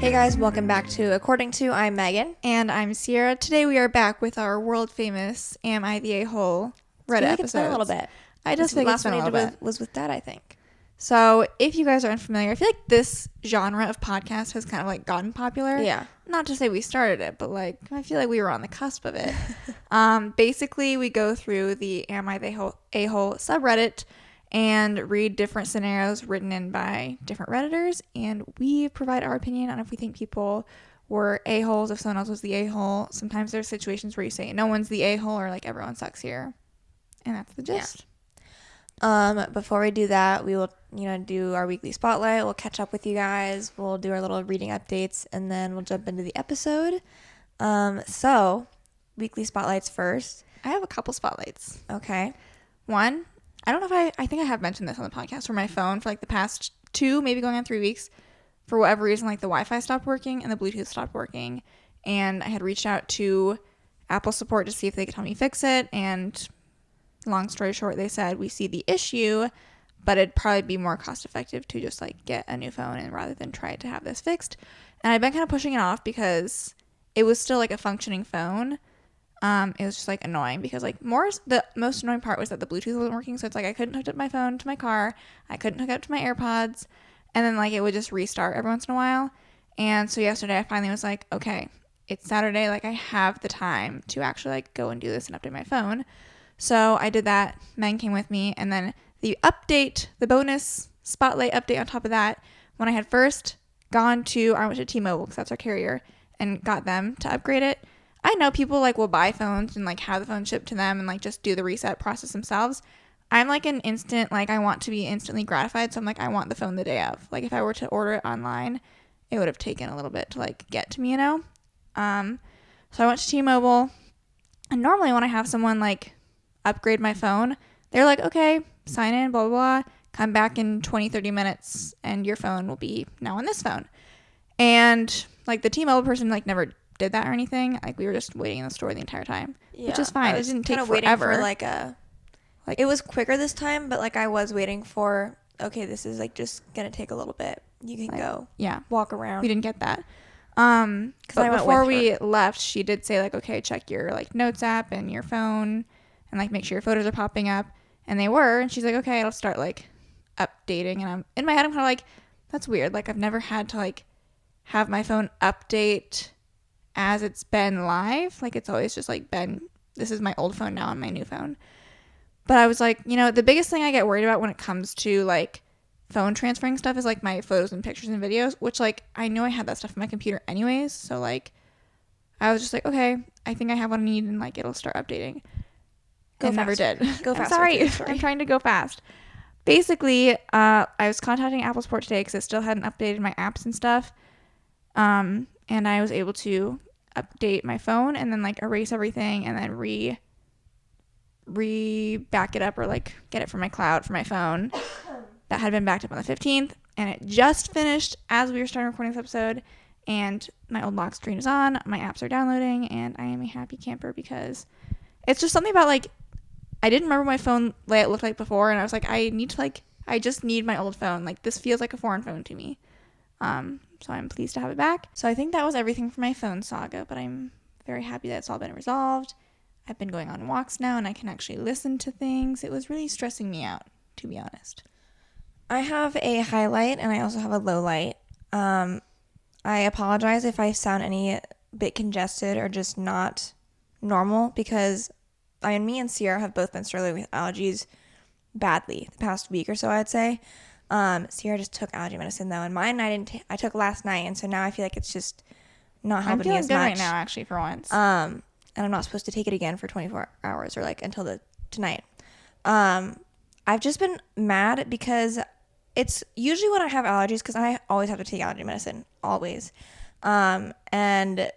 Hey guys, welcome back to According To. I'm Megan. And I'm Ciera. Today we are back with our world famous Am I the A-Hole Reddit episodes. It's been a little bit. I just think it's been a little bit. Was with Dad, I think. So if you guys are unfamiliar, I feel like this genre of podcast has kind of like gotten popular. Yeah. Not to say we started it, but like I feel like we were on the cusp of it. Basically, we go through the Am I the A-Hole subreddit and read different scenarios written in by different Redditors, and we provide our opinion on if we think people were a-holes, if someone else was the a-hole. Sometimes there's situations where you say no one's the a-hole or like everyone sucks here, and that's the gist. Before we do that, we will do our weekly spotlight. We'll catch up with you guys. We'll do our little reading updates, and then we'll jump into the episode. So weekly spotlights first. I have a couple spotlights. Okay. One, I don't know if I think I have mentioned this on the podcast, where my phone for like the past 2, maybe going on 3 weeks, for whatever reason, like the Wi-Fi stopped working and the Bluetooth stopped working. And I had reached out to Apple support to see if they could help me fix it. And long story short, they said, we see the issue, but it'd probably be more cost effective to just like get a new phone and rather than try to have this fixed. And I've been kind of pushing it off because it was still like a functioning phone. It was just like annoying because like the most annoying part was that the Bluetooth wasn't working. So it's like I couldn't hook up my phone to my car. I couldn't hook up to my AirPods. And then like it would just restart every once in a while. And so yesterday I finally was like, okay, it's Saturday. Like I have the time to actually like go and do this and update my phone. So I did that. Megan came with me. And then the bonus spotlight update on top of that, when I had first I went to T-Mobile because that's our carrier, and got them to upgrade it. I know people like will buy phones and like have the phone shipped to them and like just do the reset process themselves. I'm like an instant, like I want to be instantly gratified. So I'm like, I want the phone the day of. Like if I were to order it online, it would have taken a little bit to like get to me, So I went to T-Mobile, and normally when I have someone like upgrade my phone, they're like, okay, sign in, blah, blah, blah, come back in 20-30 minutes and your phone will be now on this phone. And like the T-Mobile person like never did that or anything. Like we were just waiting in the store the entire time, which is fine. It didn't take forever. Waiting for it was quicker this time, but like I was waiting for, okay, this is like just gonna take a little bit. You can go, walk around. We didn't get that. But before we left, she did say like, okay, check your like notes app and your phone, and like make sure your photos are popping up, and they were. And she's like, okay, I'll start like updating. And I'm in my head, I'm kind of like, that's weird. Like I've never had to like have my phone update as it's been live. Like it's always just like this is my old phone now on my new phone. But I was like, the biggest thing I get worried about when it comes to like phone transferring stuff is like my photos and pictures and videos, which like I know I had that stuff in my computer anyways. So like I was just like, okay, I think I have what I need, and like it'll start updating. Never did. Go fast. Sorry. I'm trying to go fast. Basically, I was contacting Apple Support today because it still hadn't updated my apps and stuff. And I was able to update my phone and then like erase everything and then back it up or like get it from my cloud for my phone that had been backed up on the 15th, and it just finished as we were starting recording this episode, and my old lock screen is on, my apps are downloading, and I am a happy camper because it's just something about like I didn't remember my phone layout looked like before, and I was like, I just need my old phone. Like this feels like a foreign phone to me. So I'm pleased to have it back. So I think that was everything for my phone saga, but I'm very happy that it's all been resolved. I've been going on walks now and I can actually listen to things. It was really stressing me out, to be honest. I have a highlight and I also have a low light. I apologize if I sound any bit congested or just not normal because me and Ciera have both been struggling with allergies badly the past week or so, I'd say. Ciera just took allergy medicine though, and mine I took last night, and so now I feel like it's just not helping me as much. I'm feeling good right now, actually, for once. And I'm not supposed to take it again for 24 hours or like until tonight. I've just been mad because it's usually when I have allergies, because I always have to take allergy medicine, always. And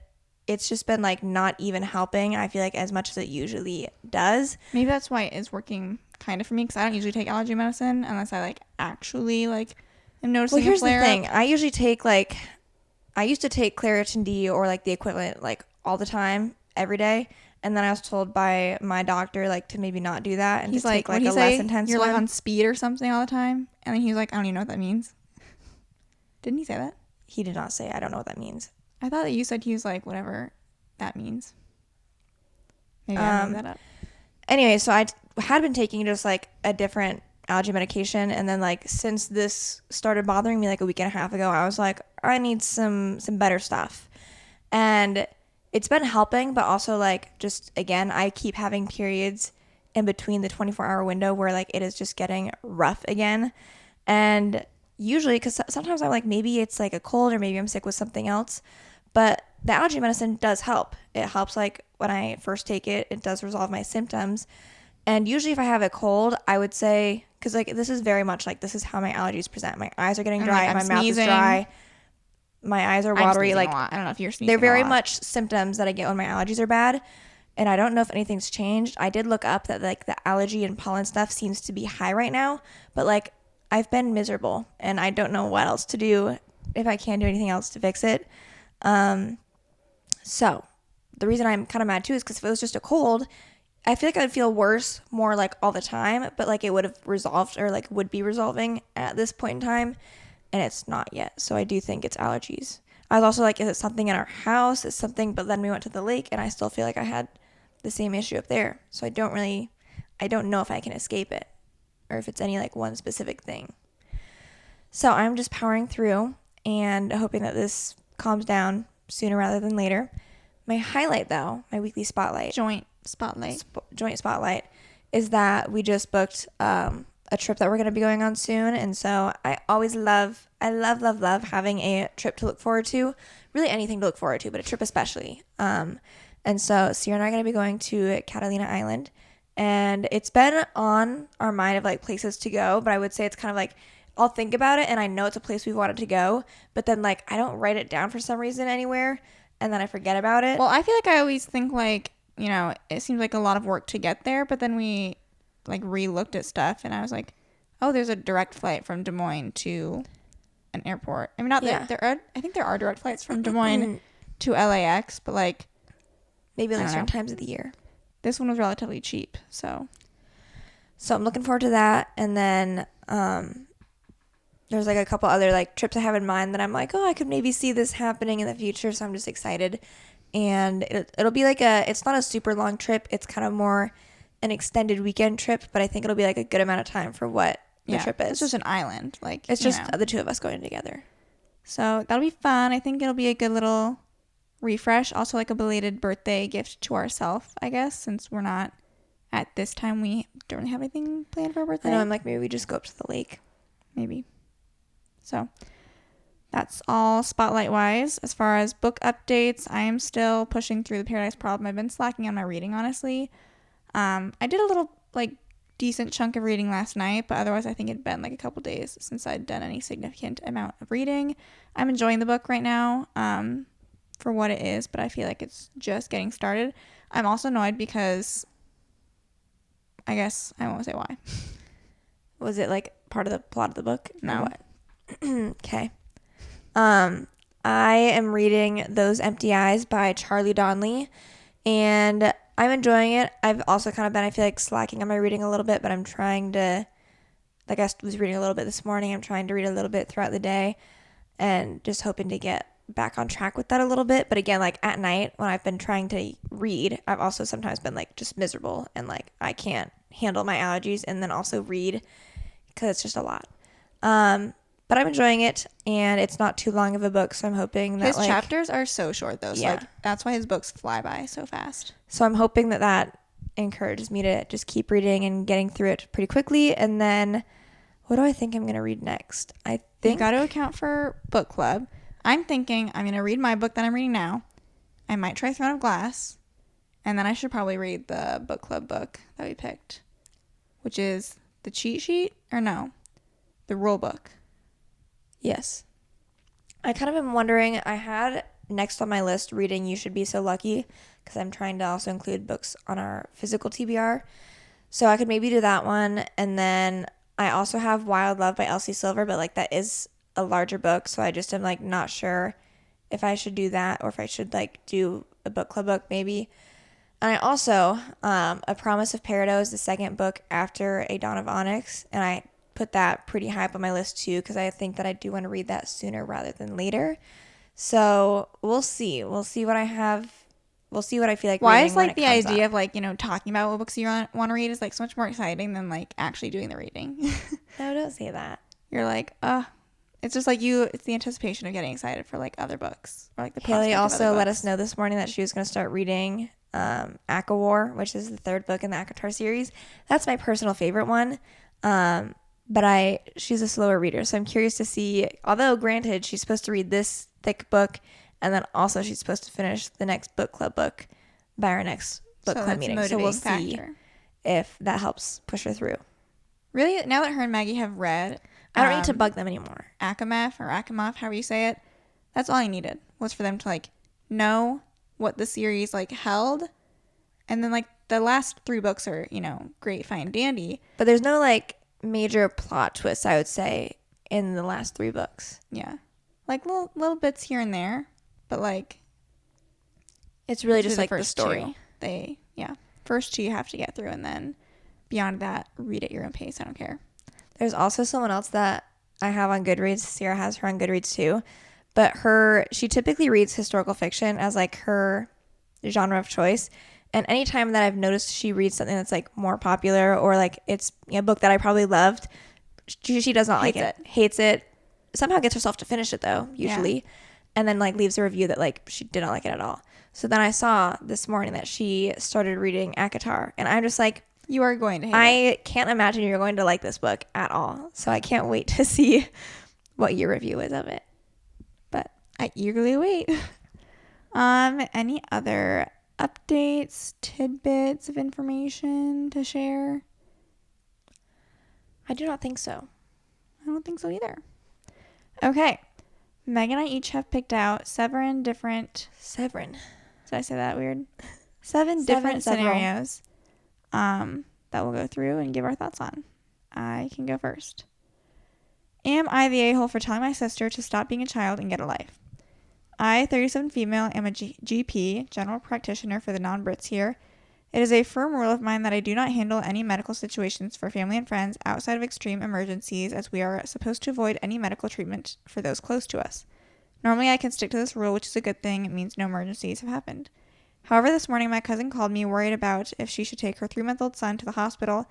it's just been like not even helping, I feel like, as much as it usually does. Maybe that's why it is working kind of for me, because I don't usually take allergy medicine unless I like actually like am noticing a flare-up. Well, here's the thing. I usually take I used to take Claritin D or like the equivalent like all the time, every day. And then I was told by my doctor like to maybe not do that and he's just take like a less intense you're one. like on speed or something all the time, and then he's like, I don't even know what that means. Didn't he say that? He did not say. I don't know what that means. I thought that you said he was like, whatever that means. Maybe I made that up. Anyway, so I had been taking just like a different allergy medication, and then like since this started bothering me like a week and a half ago, I was like, I need some better stuff. And it's been helping, but also like just again, I keep having periods in between the 24-hour window where like it is just getting rough again. And usually, because sometimes I'm like, maybe it's like a cold or maybe I'm sick with something else, but the allergy medicine does help. It helps like when I first take it, it does resolve my symptoms. And usually if I have a cold, I would say, because like this is very much like this is how my allergies present. My eyes are getting dry, like, my I'm mouth is sneezing. dry, my eyes are I'm watery. sneezing Like a lot. I don't know if you're sneezing. they're very a lot. much symptoms that I get when my allergies are bad. And I don't know if anything's changed. I did look up that like the allergy and pollen stuff seems to be high right now, but like I've been miserable and I don't know what else to do if I can't do anything else to fix it. So the reason I'm kind of mad too is because if it was just a cold, I feel like I'd feel worse more like all the time, but like it would have resolved or like would be resolving at this point in time, and it's not yet. So I do think it's allergies. I was also like, is it something in our house? Is something, but then we went to the lake and I still feel like I had the same issue up there. So I don't know if I can escape it or if it's any like one specific thing. So I'm just powering through and hoping that this calms down sooner rather than later. My highlight though, my weekly spotlight, Joint spotlight, is that we just booked a trip that we're going to be going on soon. And so I love having a trip to look forward to, really anything to look forward to, but a trip especially. And so Ciera and I are going to be going to Catalina Island, and it's been on our mind of like places to go, but I would say it's kind of like, I'll think about it and I know it's a place we've wanted to go, but then like I don't write it down for some reason anywhere, and then I forget about it. Well, I feel like I always think like, you know, it seems like a lot of work to get there, but then we like re-looked at stuff and I was like, oh, there's a direct flight from Des Moines to an airport. I mean, not Yeah. I think there are direct flights from Des Moines to LAX, but like maybe like I don't certain know. times of the year. This one was relatively cheap, so I'm looking forward to that. And then there's like a couple other like trips I have in mind that I'm like, oh, I could maybe see this happening in the future, so I'm just excited. And it'll be like it's not a super long trip, it's kind of more an extended weekend trip, but I think it'll be like a good amount of time for what the trip is. It's just an island, like it's just the two of us going together, so that'll be fun. I think it'll be a good little refresh, also like a belated birthday gift to ourselves, I guess, since we're not at this time, we don't really have anything planned for our birthday. I know, I'm like, maybe we just go up to the lake, maybe. So that's all spotlight wise. As far as book updates, I am still pushing through the Paradise Problem. I've been slacking on my reading, honestly. I did a little like decent chunk of reading last night, but otherwise I think it'd been like a couple days since I'd done any significant amount of reading. I'm enjoying the book right now for what it is, but I feel like it's just getting started. I'm also annoyed because I guess I won't say why. Was it like part of the plot of the book? No. What? Okay. I am reading Those Empty Eyes by Charlie Donnelly, and I'm enjoying it. I've also kind of been, I feel like, slacking on my reading a little bit, but I'm trying to, like I was reading a little bit this morning, I'm trying to read a little bit throughout the day and just hoping to get back on track with that a little bit. But again, like at night when I've been trying to read, I've also sometimes been like just miserable and like I can't handle my allergies and then also read because it's just a lot. But I'm enjoying it, and it's not too long of a book, so I'm hoping that his chapters are so short though, so yeah. like that's why his books fly by so fast. So I'm hoping that encourages me to just keep reading and getting through it pretty quickly. And then what do I think I'm going to read next? I think You got to account for book club. I'm thinking I'm going to read my book that I'm reading now. I might try Throne of Glass, and then I should probably read the book club book that we picked, which is the cheat sheet, or no, the rule book. Yes. I kind of am wondering, I had next on my list reading You Should Be So Lucky, because I'm trying to also include books on our physical TBR. So I could maybe do that one. And then I also have Wild Love by Elsie Silver, but like that is a larger book. So I just am like not sure if I should do that or if I should like do a book club book maybe. And I also, A Promise of Peridot is the second book after A Dawn of Onyx. And I put that pretty high up on my list too, because I think that I do want to read that sooner rather than later. So we'll see. We'll see what I have. We'll see what I feel like Why reading is when like it the comes idea up. of like, talking about what books you want to read is like so much more exciting than like actually doing the reading. No, don't say that. You're like, it's just like it's the anticipation of getting excited for like other books or like the Haley prospect of also other let books. us know this morning that she was going to start reading Aka War, which is the third book in the Akatar series. That's my personal favorite one. But she's a slower reader, so I'm curious to see, although granted, she's supposed to read this thick book, and then also she's supposed to finish the next book club book by our next book So club that's a meeting. So we'll motivating see factor. if that helps push her through. Really, now that her and Maggie have read I don't need to bug them anymore. Akamov, however you say it, that's all I needed was for them to like know what the series like held, and then like the last 3 books are great, fine, dandy. But there's no like major plot twists, I would say, in the last 3 books. Yeah, like little bits here and there, but like It's really just like the first story. First 2 you have to get through, and then beyond that, read at your own pace. I don't care. There's also someone else that I have on Goodreads. Ciera has her on Goodreads too. But she typically reads historical fiction as like her genre of choice. And anytime that I've noticed she reads something that's like more popular or like it's a book that I probably loved, she does not like it. Hates it. Somehow gets herself to finish it though, usually. Yeah. And then like leaves a review that like she did not like it at all. So then I saw this morning that she started reading Akatar. And I'm just like, you are going to hate it. I can't imagine you're going to like this book at all. So I can't wait to see what your review is of it. But I eagerly wait. Any other updates, tidbits of information to share? I do not think so. I don't think so either. Okay. Meg and I each have picked out 7 different... Severin. Did I say that weird? 7 different scenarios that we'll go through and give our thoughts on. I can go first. Am I the a-hole for telling my sister to stop being a child and get a life? I, 37 female, am a GP, general practitioner for the non-Brits here. It is a firm rule of mine that I do not handle any medical situations for family and friends outside of extreme emergencies, as we are supposed to avoid any medical treatment for those close to us. Normally I can stick to this rule, which is a good thing. It means no emergencies have happened. However, this morning my cousin called me worried about if she should take her 3-month-old son to the hospital,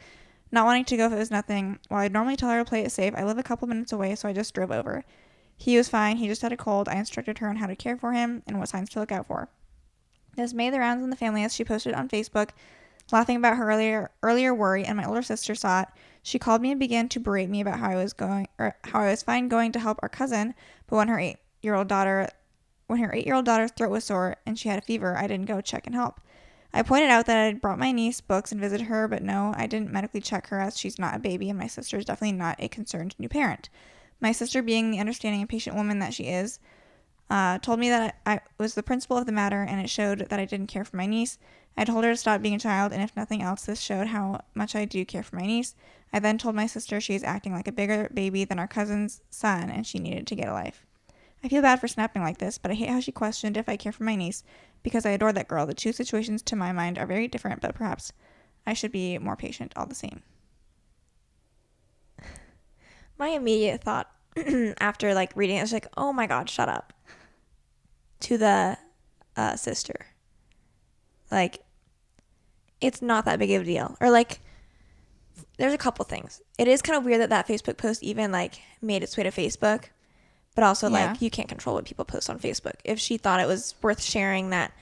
not wanting to go if it was nothing. While I'd normally tell her to play it safe, I live a couple minutes away, so I just drove over. He was fine. He just had a cold. I instructed her on how to care for him and what signs to look out for. This made the rounds in the family as she posted on Facebook, laughing about her earlier worry, and my older sister saw it. She called me and began to berate me about how I was fine going to help our cousin, but when her 8-year-old daughter's throat was sore and she had a fever, I didn't go check and help. I pointed out that I had brought my niece books and visited her, but no, I didn't medically check her as she's not a baby and my sister is definitely not a concerned new parent. My sister, being the understanding and patient woman that she is, told me that I was the principle of the matter, and it showed that I didn't care for my niece. I told her to stop being a child, and if nothing else, this showed how much I do care for my niece. I then told my sister she is acting like a bigger baby than our cousin's son, and she needed to get a life. I feel bad for snapping like this, but I hate how she questioned if I care for my niece, because I adore that girl. The 2 situations, to my mind, are very different, but perhaps I should be more patient all the same. My immediate thought after like reading it was like, oh my god, shut up, to the sister. Like, it's not that big of a deal. Or like, there's a couple things. It is kind of weird that Facebook post even like made its way to Facebook, but also like you can't control what people post on Facebook. If she thought it was worth sharing that,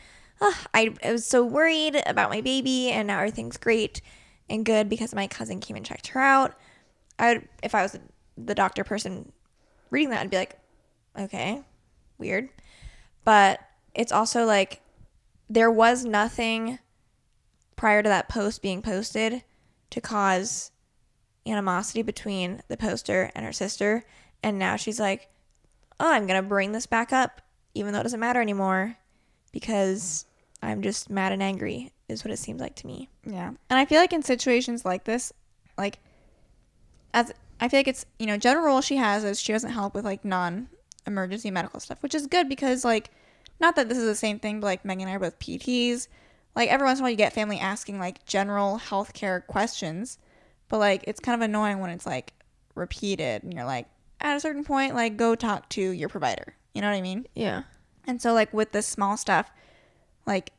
I was so worried about my baby and now everything's great and good because my cousin came and checked her out, if I was the doctor person reading that, I'd be like, okay, weird. But it's also like, there was nothing prior to that post being posted to cause animosity between the poster and her sister. And now she's like, oh, I'm going to bring this back up, even though it doesn't matter anymore, because I'm just mad and angry, is what it seems like to me. Yeah. And I feel like in situations like this, like, I feel like it's, general rule she has is she doesn't help with like non-emergency medical stuff, which is good because like, not that this is the same thing, but like Megan and I are both PTs. Like every once in a while you get family asking like general healthcare questions, but like it's kind of annoying when it's like repeated, and you're like, at a certain point, like, go talk to your provider. You know what I mean? Yeah. And so, like, with this small stuff, like,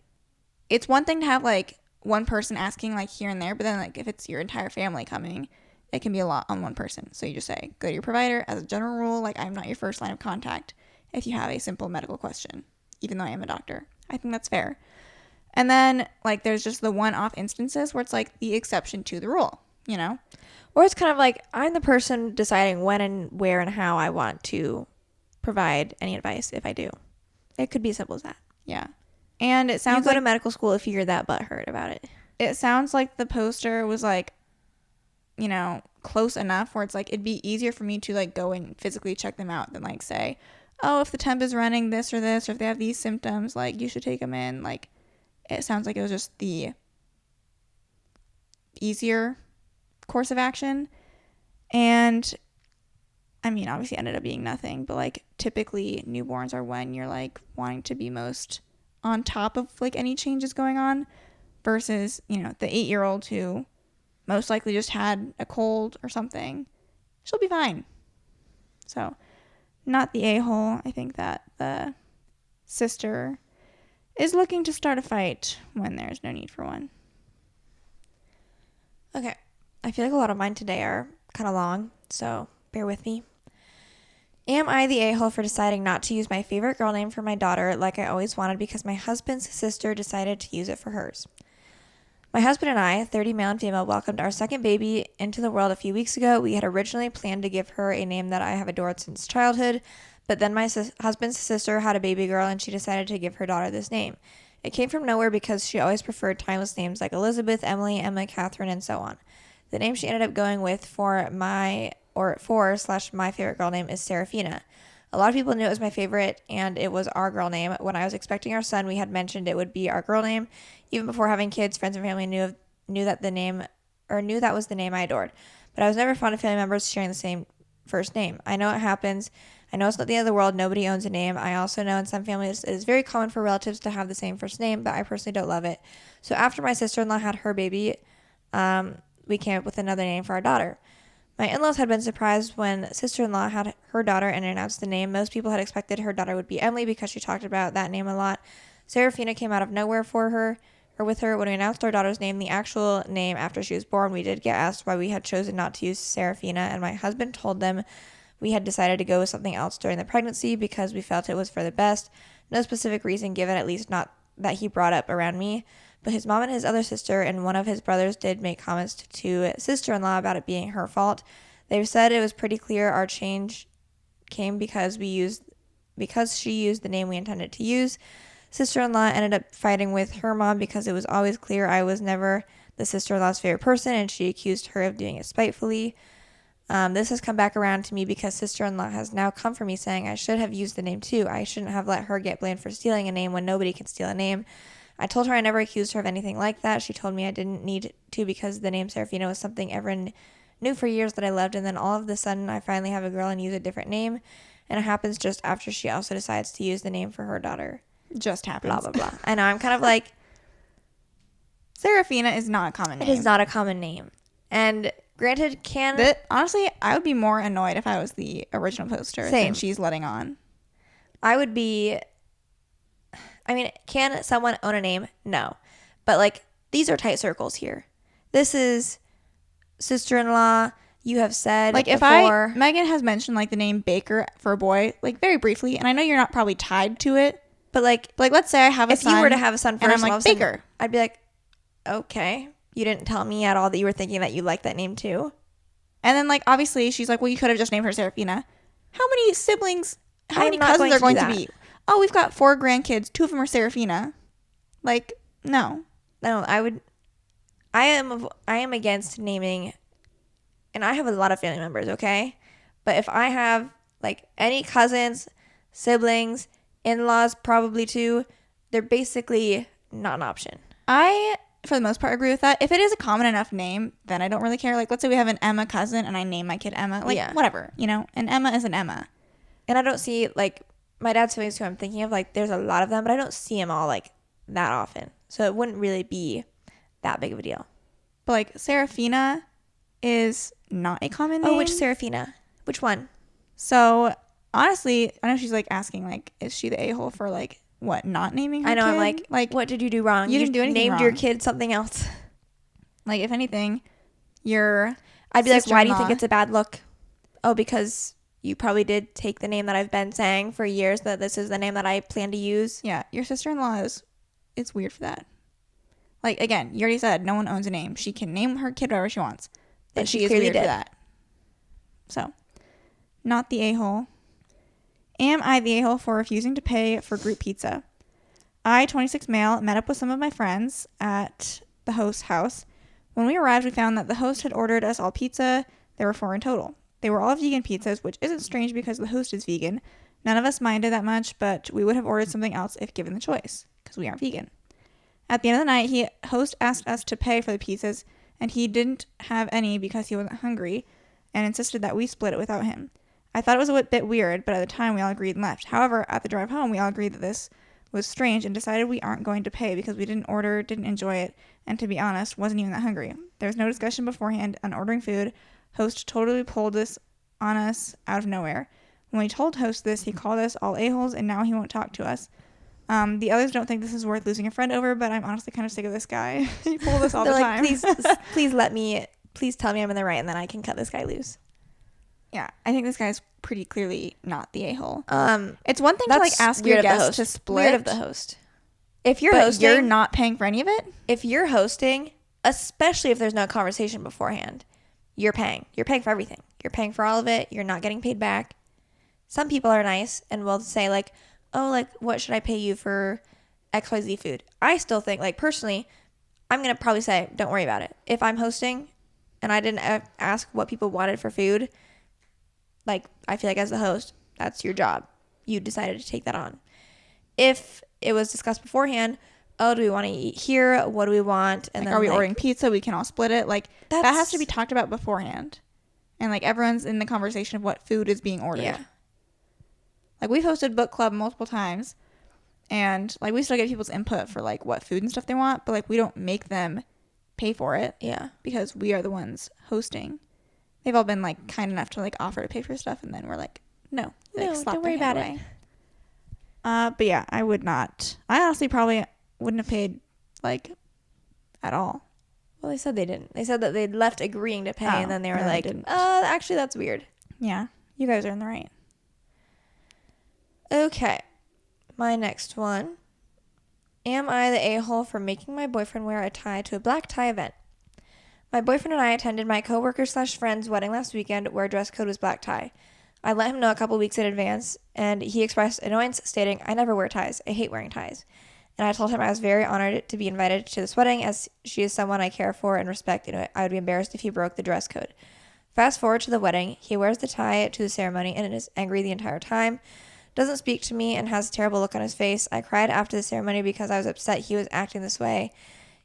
it's one thing to have, like, one person asking, like, here and there, but then, like, if it's your entire family coming, it can be a lot on one person. So you just say, go to your provider. As a general rule, like, I'm not your first line of contact if you have a simple medical question, even though I am a doctor. I think that's fair. And then, like, there's just the one-off instances where it's, like, the exception to the rule, you know? Or it's kind of like, I'm the person deciding when and where and how I want to provide any advice if I do. It could be as simple as that. Yeah. And it sounds you go like to medical school if you're that butthurt about it. it sounds like the poster was, like, you know, close enough where it's like it'd be easier for me to, like, go and physically check them out than, like, say, oh, if the temp is running this or this, or if they have these symptoms, like, you should take them in. Like, it sounds like it was just the easier course of action. And I mean, obviously it ended up being nothing, but, like, typically newborns are when you're, like, wanting to be most on top of, like, any changes going on versus, you know, the 8-year-old who most likely just had a cold or something. She'll be fine. So, not the a-hole. I think that the sister is looking to start a fight when there's no need for one. Okay. I feel like a lot of mine today are kind of long, so bear with me. Am I the a-hole for deciding not to use my favorite girl name for my daughter like I always wanted because my husband's sister decided to use it for hers? My husband and I, 30 male and female, welcomed our second baby into the world a few weeks ago. We had originally planned to give her a name that I have adored since childhood, but then my husband's sister had a baby girl and she decided to give her daughter this name. It came from nowhere because she always preferred timeless names like Elizabeth, Emily, Emma, Catherine, and so on. The name she ended up going with for my favorite girl name is Serafina. A lot of people knew it was my favorite, and it was our girl name. When I was expecting our son, we had mentioned it would be our girl name. Even before having kids, friends and family knew that was the name I adored. But I was never fond of family members sharing the same first name. I know it happens. I know it's not the end of the world. Nobody owns a name. I also know in some families it is very common for relatives to have the same first name, but I personally don't love it. So after my sister-in-law had her baby, we came up with another name for our daughter. My in-laws had been surprised when sister-in-law had her daughter and announced the name. Most people had expected her daughter would be Emily because she talked about that name a lot. Serafina came out of nowhere with her. When we announced our daughter's name, the actual name after she was born, we did get asked why we had chosen not to use Serafina, and my husband told them we had decided to go with something else during the pregnancy because we felt it was for the best. No specific reason given, at least not that he brought up around me. But his mom and his other sister and one of his brothers did make comments to sister-in-law about it being her fault. They said it was pretty clear our change came because she used the name we intended to use. Sister-in-law ended up fighting with her mom because it was always clear I was never the sister-in-law's favorite person, and she accused her of doing it spitefully. This has come back around to me because sister-in-law has now come for me saying I should have used the name too. I shouldn't have let her get blamed for stealing a name when nobody can steal a name. I told her I never accused her of anything like that. She told me I didn't need to because the name Serafina was something everyone knew for years that I loved, and then all of a sudden I finally have a girl and use a different name, and it happens just after she also decides to use the name for her daughter. Just happens. Blah, blah, blah. I know, I'm kind of like... Serafina is not a common name. It is not a common name. And granted, honestly, I would be more annoyed if I was the original poster than she's letting on. I would be... I mean, can someone own a name? No. But, like, these are tight circles here. This is sister-in-law. You have said like before. Megan has mentioned, like, the name Baker for a boy, like, very briefly, and I know you're not probably tied to it, but like let's say I have a son. If you were to have a son first, and I'm like, Baker, I'd be like, okay, you didn't tell me at all that you were thinking that you liked that name too. And then, like, obviously she's like, well, you could have just named her Serafina. How many siblings? How many cousins are going to be? Oh, we've got 4 grandkids. 2 of them are Serafina. Like, no. I am against naming, and I have a lot of family members, okay? But if I have, like, any cousins, siblings, in-laws, probably too, they're basically not an option. I, for the most part, agree with that. If it is a common enough name, then I don't really care. Like, let's say we have an Emma cousin, and I name my kid Emma. Like, whatever, you know? An Emma is an Emma. And I don't see, like, my dad's siblings who I'm thinking of, like, there's a lot of them, but I don't see them all, like, that often. So it wouldn't really be that big of a deal. But, like, Serafina, is not a common name. Oh, which Serafina? Which one? So honestly, I know she's like asking like, is she the a-hole for like what, not naming her I know. kid? I'm like, what did you do wrong? You didn't do anything named wrong. your kid something else. Like, if anything, I'd be like, why do you think it's a bad look? Oh, because you probably did take the name that I've been saying for years that this is the name that I plan to use. Yeah, your sister-in-law it's weird for that. Like, again, you already said no one owns a name. She can name her kid whatever she wants. But And she she is clearly weird did. for that. So, not the a-hole. Am I the a-hole for refusing to pay for group pizza? I, 26 male, met up with some of my friends at the host's house. When we arrived, we found that the host had ordered us all pizza. There were 4 in total. They were all vegan pizzas, which isn't strange because the host is vegan. None of us minded that much, but we would have ordered something else if given the choice, because we aren't vegan. At the end of the night, host asked us to pay for the pizzas, and he didn't have any because he wasn't hungry, and insisted that we split it without him. I thought it was a bit weird, but at the time we all agreed and left. However, at the drive home, we all agreed that this was strange and decided we aren't going to pay because we didn't enjoy it, and to be honest, wasn't even that hungry. There was no discussion beforehand on ordering food. Host totally pulled this on us out of nowhere. When we told host this, he called us all a-holes, and now he won't talk to us. The others don't think this is worth losing a friend over, but I'm honestly kind of sick of this guy. He pulled us all the time. Please tell me I'm in the right, and then I can cut this guy loose. Yeah, I think this guy's pretty clearly not the a-hole. It's one thing to like ask weird your of the guest host. to split. Weird of the host. If you're but hosting, you're not paying for any of it. If you're hosting, especially if there's no conversation beforehand, you're paying. You're paying for everything. You're paying for all of it. You're not getting paid back. Some people are nice and will say like, oh, like, what should I pay you for XYZ food? I still think, like, personally, I'm going to probably say, don't worry about it. If I'm hosting and I didn't ask what people wanted for food, like, I feel like as the host, that's your job. You decided to take that on. If it was discussed beforehand, oh, do we want to eat here? What do we want? And like, then, are we ordering pizza? We can all split it. Like, that That's- has to be talked about beforehand. And, like, everyone's in the conversation of what food is being ordered. Yeah. Like, we've hosted book club multiple times. And, like, we still get people's input for, like, what food and stuff they want. But, like, we don't make them pay for it. Yeah. Because we are the ones hosting. They've all been, like, kind enough to, like, offer to pay for stuff. And then we're like, no. Like, slap don't their worry hand about away. it. But, yeah, I would not. I honestly probably wouldn't have paid, like, at all. Well, they said they didn't. They said that they'd left agreeing to pay, and then they were like, didn't. actually, that's weird. Yeah. You guys are in the right. Okay. My next one. Am I the a-hole for making my boyfriend wear a tie to a black tie event? My boyfriend and I attended my coworker/friend's wedding last weekend where dress code was black tie. I let him know a couple weeks in advance, and he expressed annoyance, stating, I never wear ties. I hate wearing ties. And I told him I was very honored to be invited to this wedding as she is someone I care for and respect, and I would be embarrassed if he broke the dress code. Fast forward to the wedding. He wears the tie to the ceremony and is angry the entire time. Doesn't speak to me and has a terrible look on his face. I cried after the ceremony because I was upset he was acting this way.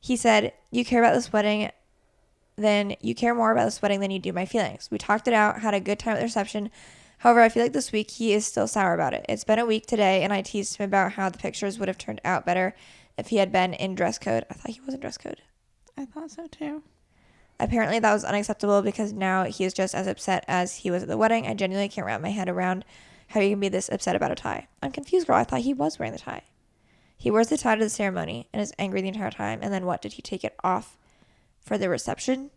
He said, you care about this wedding, then you care more about this wedding than you do my feelings. We talked it out, had a good time at the reception. However, I feel like this week he is still sour about it. It's been a week today, and I teased him about how the pictures would have turned out better if he had been in dress code. I thought he was in dress code. I thought so too. Apparently that was unacceptable because now he is just as upset as he was at the wedding. I genuinely can't wrap my head around how you can be this upset about a tie. I'm confused, girl. I thought he was wearing the tie. He wears the tie to the ceremony and is angry the entire time. And then what? Did he take it off for the reception?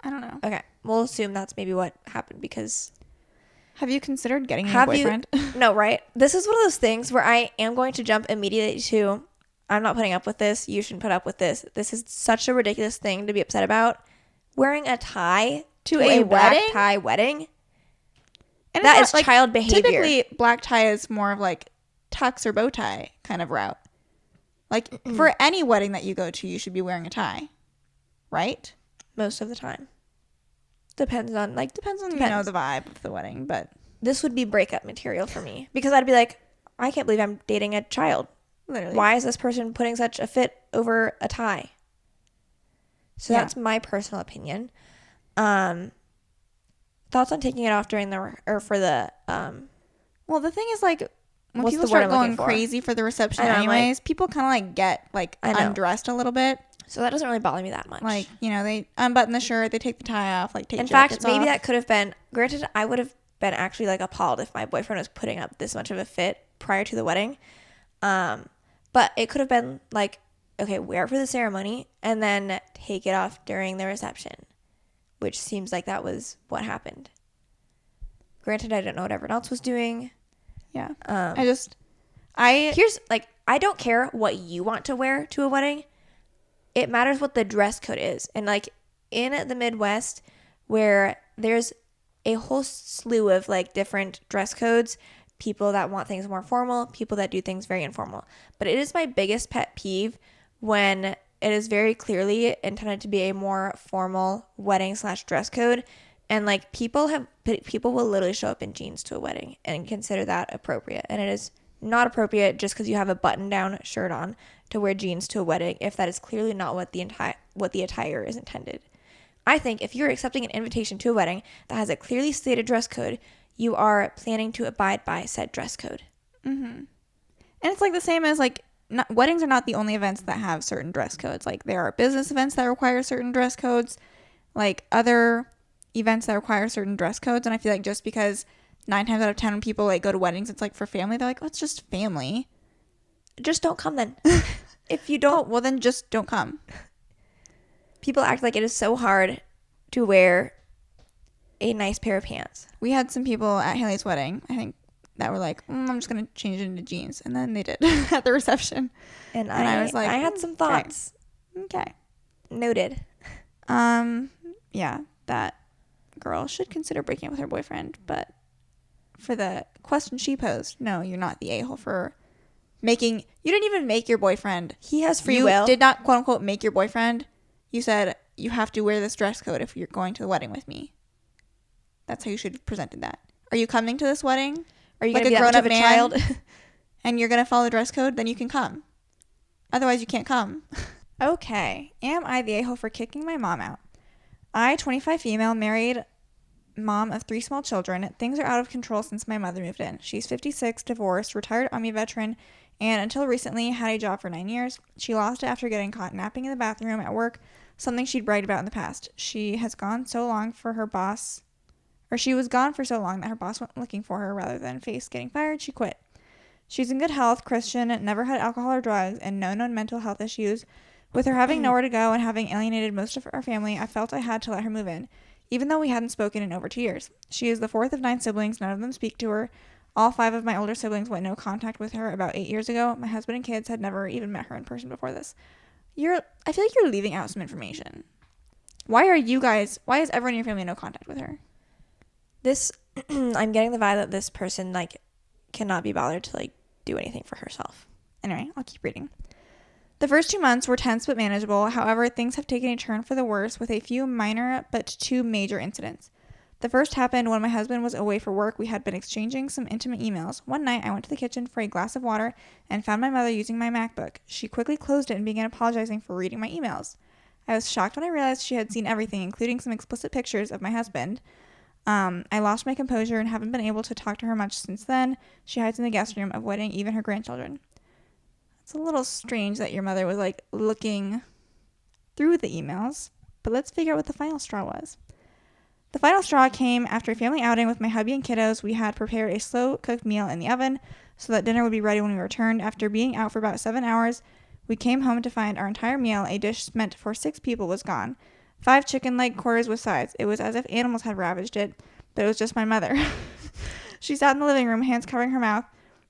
I don't know. Okay. We'll assume that's maybe what happened because... Have you considered getting a boyfriend? No, right? This is one of those things where I am going to jump immediately to, I'm not putting up with this. You shouldn't put up with this. This is such a ridiculous thing to be upset about. Wearing a tie to a black wedding? tie wedding? And That it's is not, like, child behavior. Typically, black tie is more of like tux or bow tie kind of route. Like, for any wedding that you go to, you should be wearing a tie. Right? Most of the time. Depends on you know, the vibe of the wedding, but this would be breakup material for me because I'd be like, I can't believe I'm dating a child. literally. Why is this person putting such a fit over a tie? So Yeah. that's my personal opinion. Thoughts on taking it off during for the Well, the thing is, like, when what's people the word start I'm going looking for? crazy for the reception I know, I'm anyways, people kind of, like, get, like, I know. undressed a little bit. So that doesn't really bother me that much. Like, you know, they unbutton the shirt, they take the tie off, like take in jackets fact, maybe off. that could have been, granted, I would have been actually like appalled if my boyfriend was putting up this much of a fit prior to the wedding. But it could have been like, okay, wear it for the ceremony and then take it off during the reception, which seems like that was what happened. Granted, I don't know what everyone else was doing. Yeah. I don't care what you want to wear to a wedding. It matters what the dress code is. And like in the Midwest, where there's a whole slew of like different dress codes, people that want things more formal, people that do things very informal. But it is my biggest pet peeve when it is very clearly intended to be a more formal wedding / dress code. And like people will literally show up in jeans to a wedding and consider that appropriate. And it is not appropriate just because you have a button-down shirt on to wear jeans to a wedding if that is clearly not what the attire is intended. I think if you're accepting an invitation to a wedding that has a clearly stated dress code, you are planning to abide by said dress code. Mm-hmm. And it's like the same as like weddings are not the only events that have certain dress codes. Like there are business events that require certain dress codes, like other events that require certain dress codes. And I feel like just because 9 times out of 10 when people like go to weddings, it's like for family, they're like, oh, it's just family. Just don't come then. If you don't, well then just don't come. People act like it is so hard to wear a nice pair of pants. We had some people at Haley's wedding, I think, that were like, I'm just going to change it into jeans. And then they did at the reception. And I was like, I had some thoughts. Okay. Noted. Yeah, that girl should consider breaking up with her boyfriend. But for the question she posed, no, you're not the a-hole for you didn't even make your boyfriend. He has free will. You did not, quote unquote, make your boyfriend. You said, you have to wear this dress code if you're going to the wedding with me. That's how you should have presented that. Are you coming to this wedding? Are you like going to be that much of a child? And you're going to follow the dress code? Then you can come. Otherwise, you can't come. Okay. Am I the a-hole for kicking my mom out? I, 25 female, married mom of 3 small children. Things are out of control since my mother moved in. She's 56, divorced, retired Army veteran, and until recently had a job for 9 years. She lost it after getting caught napping in the bathroom at work, something she'd bragged about in the past. She was gone so long that her boss went looking for her rather than face getting fired. She quit. She's in good health, Christian, never had alcohol or drugs, and no known mental health issues. With her having nowhere to go and having alienated most of our family, I felt I had to let her move in, even though we hadn't spoken in over 2 years. She is the 4th of 9 siblings. None of them speak to her. All 5 of my older siblings went no contact with her about 8 years ago. My husband and kids had never even met her in person before this. I feel like you're leaving out some information. Why is everyone in your family no contact with her? I'm getting the vibe that this person like cannot be bothered to like do anything for herself. Anyway, I'll keep reading. The first 2 months were tense but manageable. However, things have taken a turn for the worse with a few minor but 2 major incidents. The first happened when my husband was away for work. We had been exchanging some intimate emails. One night, I went to the kitchen for a glass of water and found my mother using my MacBook. She quickly closed it and began apologizing for reading my emails. I was shocked when I realized she had seen everything, including some explicit pictures of my husband. I lost my composure and haven't been able to talk to her much since then. She hides in the guest room, avoiding even her grandchildren. It's a little strange that your mother was like looking through the emails, but let's figure out what the final straw was. The final straw came after a family outing with my hubby and kiddos. We had prepared a slow-cooked meal in the oven so that dinner would be ready when we returned. After being out for about 7 hours, we came home to find our entire meal, a dish meant for 6 people, was gone. 5 chicken leg quarters with sides. It was as if animals had ravaged it, but it was just my mother. She sat in the living room, hands covering her mouth,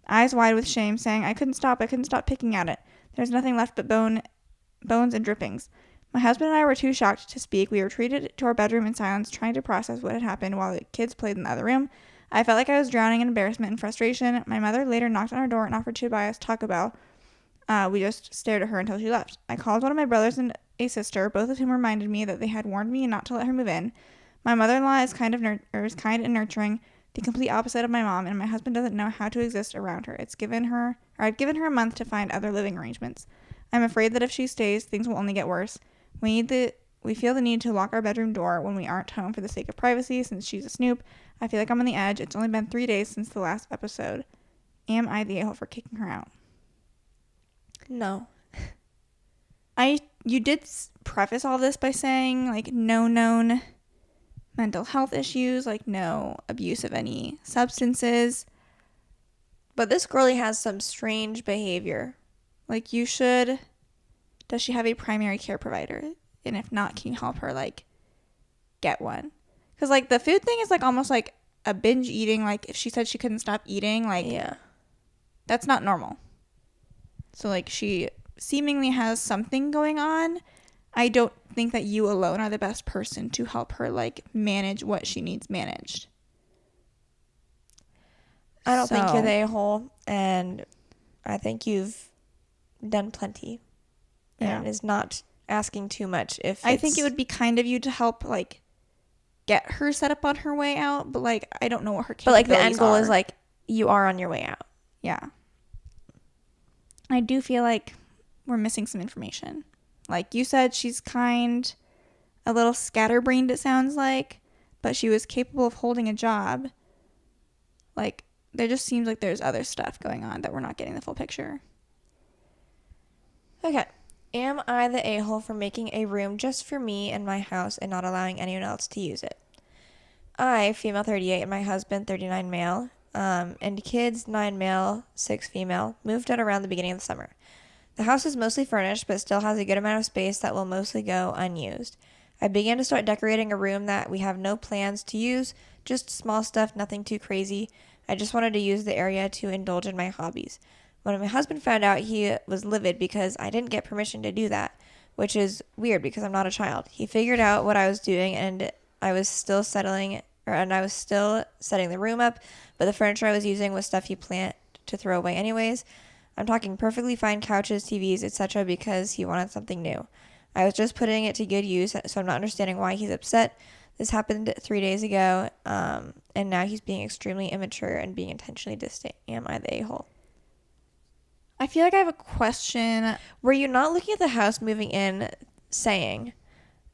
eyes wide with shame, saying, I couldn't stop picking at it. There's nothing left but bones and drippings. My husband and I were too shocked to speak. We retreated to our bedroom in silence, trying to process what had happened while the kids played in the other room. I felt like I was drowning in embarrassment and frustration. My mother later knocked on our door and offered to buy us Taco Bell. We just stared at her until she left. I called one of my brothers and a sister, both of whom reminded me that they had warned me not to let her move in. My mother-in-law is kind and nurturing, the complete opposite of my mom, and my husband doesn't know how to exist around her. I've given her a month to find other living arrangements. I'm afraid that if she stays, things will only get worse. We feel the need to lock our bedroom door when we aren't home for the sake of privacy, since she's a snoop. I feel like I'm on the edge. It's only been 3 days since the last episode. Am I the a-hole for kicking her out? No. I you did preface all this by saying, like, no known mental health issues, like no abuse of any substances. But this girlie has some strange behavior. Like, does she have a primary care provider? And if not, can you help her, like, get one? Because, like, the food thing is, like, almost like a binge eating. Like, if she said she couldn't stop eating, like, Yeah. that's not normal. So, like, she seemingly has something going on. I don't think that you alone are the best person to help her, like, manage what she needs managed. I don't think you're the a-hole, and I think you've done plenty. Yeah. And is not asking too much. I think it would be kind of you to help, like, get her set up on her way out, but, like, I don't know what her capabilities are. But, like, the end goal is, like, you are on your way out. Yeah. I do feel like we're missing some information. Like you said, she's kind, a little scatterbrained, it sounds like, but she was capable of holding a job. Like, there just seems like there's other stuff going on that we're not getting the full picture. Okay. Am I the a-hole for making a room just for me in my house and not allowing anyone else to use it? I, female 38, and my husband, 39 male, and kids, 9 male, 6 female, moved out around the beginning of the summer. The house is mostly furnished, but still has a good amount of space that will mostly go unused. I began to start decorating a room that we have no plans to use, just small stuff, nothing too crazy. I just wanted to use the area to indulge in my hobbies. When my husband found out, he was livid because I didn't get permission to do that, which is weird because I'm not a child. He figured out what I was doing, and I was still setting the room up, but the furniture I was using was stuff he planned to throw away anyways. I'm talking perfectly fine couches, TVs, etc. because he wanted something new. I was just putting it to good use, so I'm not understanding why he's upset. This happened 3 days ago, and now he's being extremely immature and being intentionally distant. Am I the a-hole? I feel like I have a question. Were you not looking at the house moving in saying,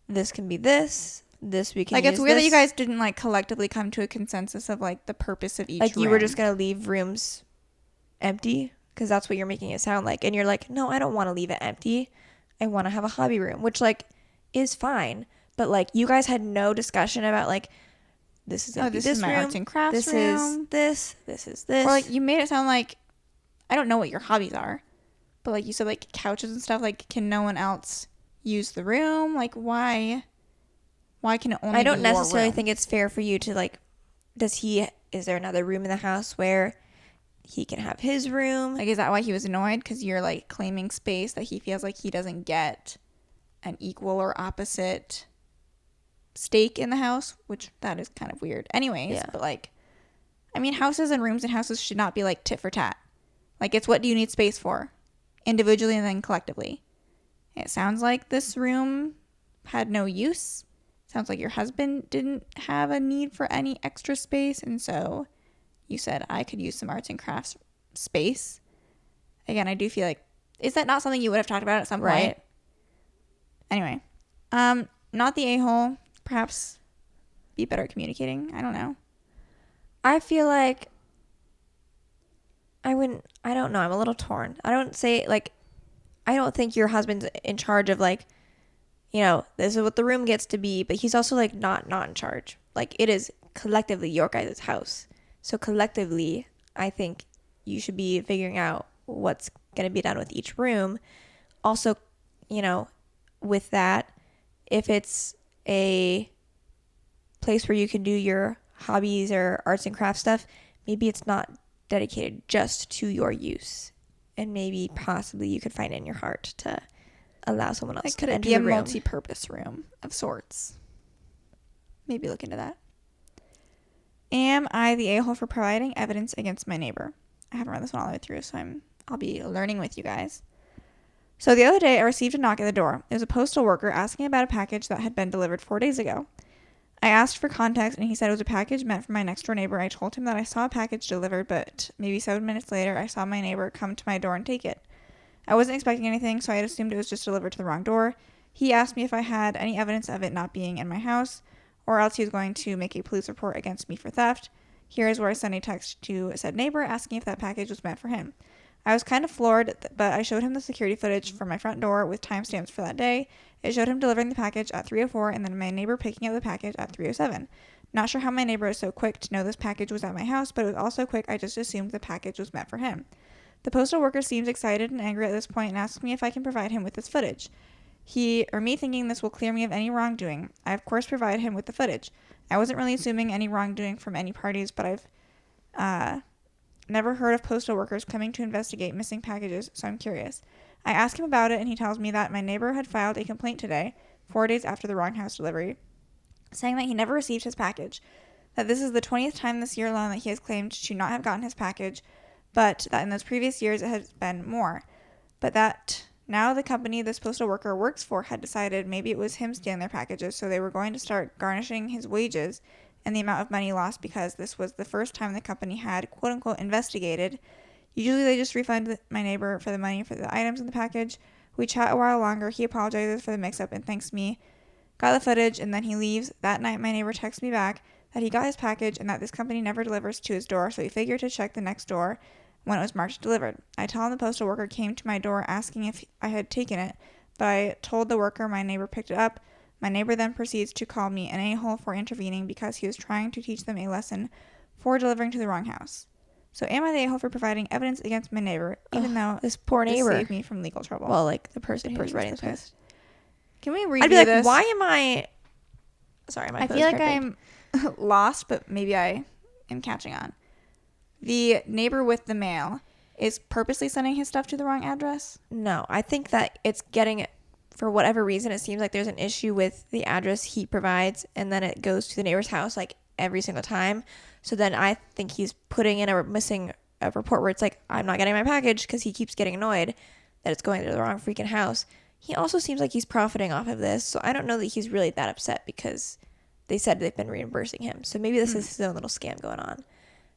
this can be this we can like, use it's weird this? that you guys didn't, like, collectively come to a consensus of, like, the purpose of each like, room. you were just going to leave rooms empty? Because that's what you're making it sound like. And you're like, no, I don't want to leave it empty. I want to have a hobby room, which, like, is fine. But, like, you guys had no discussion about, like, this is this is my room, arts and crafts this room. is this. Or, like, you made it sound like, I don't know what your hobbies are, but, like, you said, like, couches and stuff, like, can no one else use the room? Like, why can it only be I don't your necessarily room? think it's fair for you to, like, is there another room in the house where he can have his room? Like, is that why he was annoyed? Because you're, like, claiming space that he feels like he doesn't get an equal or opposite stake in the house, which that is kind of weird. Anyways, Yeah. but, like, I mean, houses and rooms and houses should not be, like, tit for tat. Like, it's what do you need space for? Individually and then collectively. It sounds like this room had no use. Sounds like your husband didn't have a need for any extra space, and so you said I could use some arts and crafts space. Again, I do feel like, is that not something you would have talked about at some point? Right. Anyway, not the a-hole. Perhaps be better at communicating. I don't know. I feel like I don't know. I'm a little torn. I don't think your husband's in charge of, like, you know, this is what the room gets to be, but he's also, like, not in charge. Like, it is collectively your guys' house. So collectively, I think you should be figuring out what's going to be done with each room. Also, you know, with that, if it's a place where you can do your hobbies or arts and crafts stuff, maybe it's not dedicated just to your use. And maybe possibly you could find it in your heart to allow someone else to enter the room. Could it be a multi-purpose room of sorts? Maybe look into that. Am I the a-hole for providing evidence against my neighbor? I haven't read this one all the way through, so I'll be learning with you guys. So the other day, I received a knock at the door. It was a postal worker asking about a package that had been delivered 4 days ago. I asked for context, and he said it was a package meant for my next-door neighbor. I told him that I saw a package delivered, but maybe 7 minutes later, I saw my neighbor come to my door and take it. I wasn't expecting anything, so I had assumed it was just delivered to the wrong door. He asked me if I had any evidence of it not being in my house, or else he was going to make a police report against me for theft. Here is where I sent a text to said neighbor asking if that package was meant for him. I was kind of floored, but I showed him the security footage from my front door with timestamps for that day. It showed him delivering the package at 3:04 and then my neighbor picking up the package at 3:07. Not sure how my neighbor is so quick to know this package was at my house, but it was also quick. I just assumed the package was meant for him. The postal worker seems excited and angry at this point and asks me if I can provide him with this footage. He, or me, thinking this will clear me of any wrongdoing. I, of course, provide him with the footage. I wasn't really assuming any wrongdoing from any parties, but I've never heard of postal workers coming to investigate missing packages, so I'm curious. I ask him about it, and he tells me that my neighbor had filed a complaint today, 4 days after the wrong house delivery, saying that he never received his package, that this is the 20th time this year alone that he has claimed to not have gotten his package, but that in those previous years it has been more, but that now the company this postal worker works for had decided maybe it was him stealing their packages, so they were going to start garnishing his wages and the amount of money lost because this was the first time the company had quote-unquote investigated. Usually they just refund my neighbor for the money for the items in the package. We chat a while longer. He apologizes for the mix-up and thanks me. Got the footage, and then he leaves. That night my neighbor texts me back that he got his package and that this company never delivers to his door, so he figured to check the next door when it was marked delivered. I tell him the postal worker came to my door asking if I had taken it, but I told the worker my neighbor picked it up. My neighbor then proceeds to call me an a-hole for intervening because he was trying to teach them a lesson for delivering to the wrong house. So am I the a-hole for providing evidence against my neighbor, even though this poor neighbor saved me from legal trouble? Well, like the person who's writing this post. Can we review I'd be like, this? why am I... Sorry, my I feel like I'm lost, but maybe I am catching on. The neighbor with the mail is purposely sending his stuff to the wrong address? No, I think that it's getting... For whatever reason, it seems like there's an issue with the address he provides, and then it goes to the neighbor's house like every single time. So then I think he's putting in a missing a report where it's like, I'm not getting my package, because he keeps getting annoyed that it's going to the wrong freaking house. He also seems like he's profiting off of this, so I don't know that he's really that upset because they said they've been reimbursing him. So maybe this is his own little scam going on.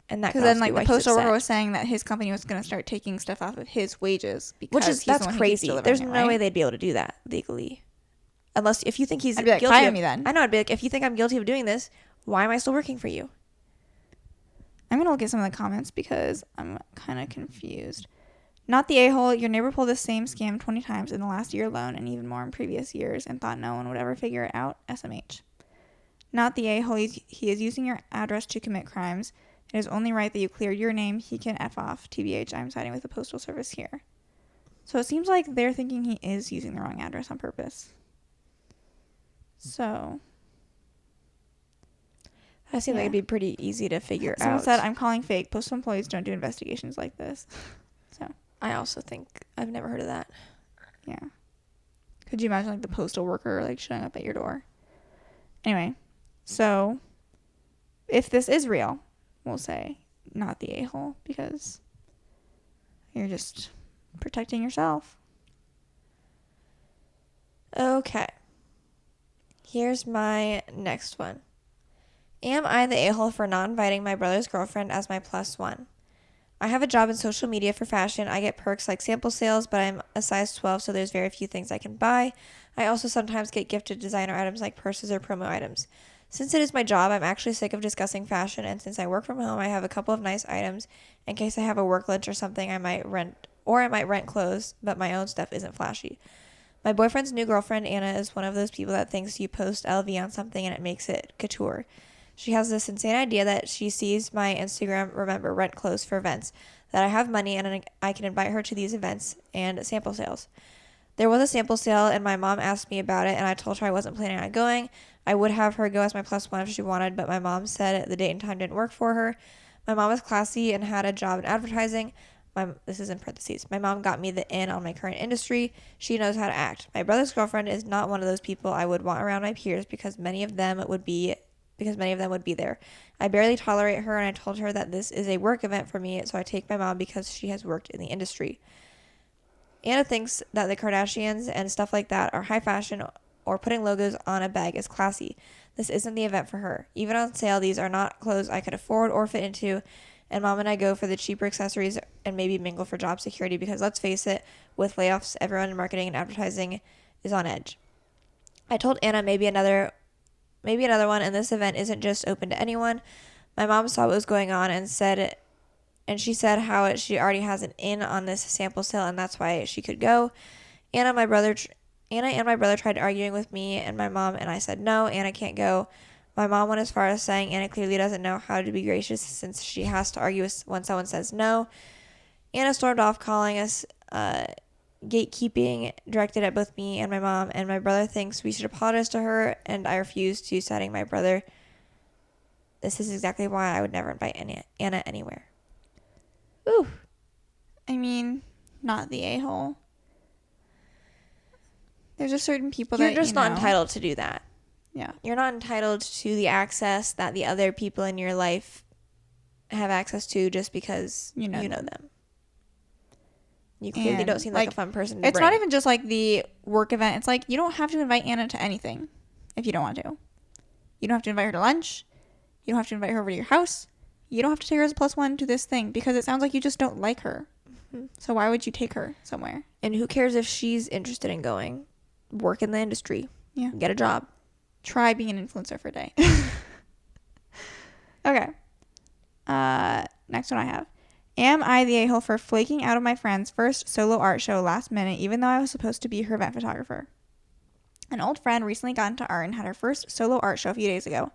And that because then like the postal worker was saying that his company was going to start taking stuff off of his wages because which is he's that's the one crazy. Who keeps There's delivering no it, way right? they'd be able to do that legally, unless if you think he's I'd be like, guilty. fire Of, me then. I know. I'd be like, if you think I'm guilty of doing this, why am I still working for you? I'm going to look at some of the comments because I'm kind of confused. Not the a-hole. Your neighbor pulled the same scam 20 times in the last year alone and even more in previous years and thought no one would ever figure it out. SMH. Not the a-hole. He is using your address to commit crimes. It is only right that you cleared your name. He can F off. TBH, I'm siding with the Postal Service here. So it seems like they're thinking he is using the wrong address on purpose. So That seems like it'd be pretty easy to figure Someone out. said, I'm calling fake. Postal employees don't do investigations like this. So I also think I've never heard of that. yeah. Could you imagine like the postal worker like showing up at your door? Anyway, so if this is real, we'll say not the a-hole because you're just protecting yourself. Okay. Here's my next one. Am I the a-hole for not inviting my brother's girlfriend as my plus one? I have a job in social media for fashion. I get perks like sample sales, but I'm a size 12, so there's very few things I can buy. I also sometimes get gifted designer items like purses or promo items. Since it is my job, I'm actually sick of discussing fashion, and since I work from home, I have a couple of nice items in case I have a work lunch or something I might rent clothes, but my own stuff isn't flashy. My boyfriend's new girlfriend, Anna, is one of those people that thinks you post LV on something and it makes it couture. She has this insane idea that she sees my Instagram, remember, rent clothes for events, that I have money and I can invite her to these events and sample sales. There was a sample sale and my mom asked me about it and I told her I wasn't planning on going. I would have her go as my plus one if she wanted, but my mom said the date and time didn't work for her. My mom is classy and had a job in advertising. This is in parentheses. My mom got me the in on my current industry. She knows how to act. My brother's girlfriend is not one of those people I would want around my peers because many of them would be there. I barely tolerate her and I told her that this is a work event for me, so I take my mom because she has worked in the industry. Anna thinks that the Kardashians and stuff like that are high fashion or putting logos on a bag is classy. This isn't the event for her. Even on sale, these are not clothes I could afford or fit into, and Mom and I go for the cheaper accessories and maybe mingle for job security because let's face it, with layoffs, everyone in marketing and advertising is on edge. I told Anna maybe another one, and this event isn't just open to anyone. My mom saw what was going on and said and she said how she already has an in on this sample sale, and that's why she could go. Anna and my brother tried arguing with me and my mom, and I said no, Anna can't go. My mom went as far as saying Anna clearly doesn't know how to be gracious since she has to argue when someone says no. Anna stormed off, calling us gatekeeping directed at both me and my mom, and my brother thinks we should apologize to her, and I refuse to, citing my brother. This is exactly why I would never invite Anna anywhere. Ooh. I mean, not the a-hole. There's just certain people You're just not entitled to do that. Yeah. You're not entitled to the access that the other people in your life have access to just because you know them. You clearly don't seem like a fun person to It's bring. not even just like the work event. It's like you don't have to invite Anna to anything if you don't want to. You don't have to invite her to lunch. You don't have to invite her over to your house. You don't have to take her as a +1 to this thing because it sounds like you just don't like her. Mm-hmm. So why would you take her somewhere? And who cares if she's interested in going? Work in the industry. Yeah. Get a job. Try being an influencer for a day. Okay. Next one I have. Am I the a-hole for flaking out of my friend's first solo art show last minute even though I was supposed to be her event photographer? An old friend recently got into art and had her first solo art show a few days ago.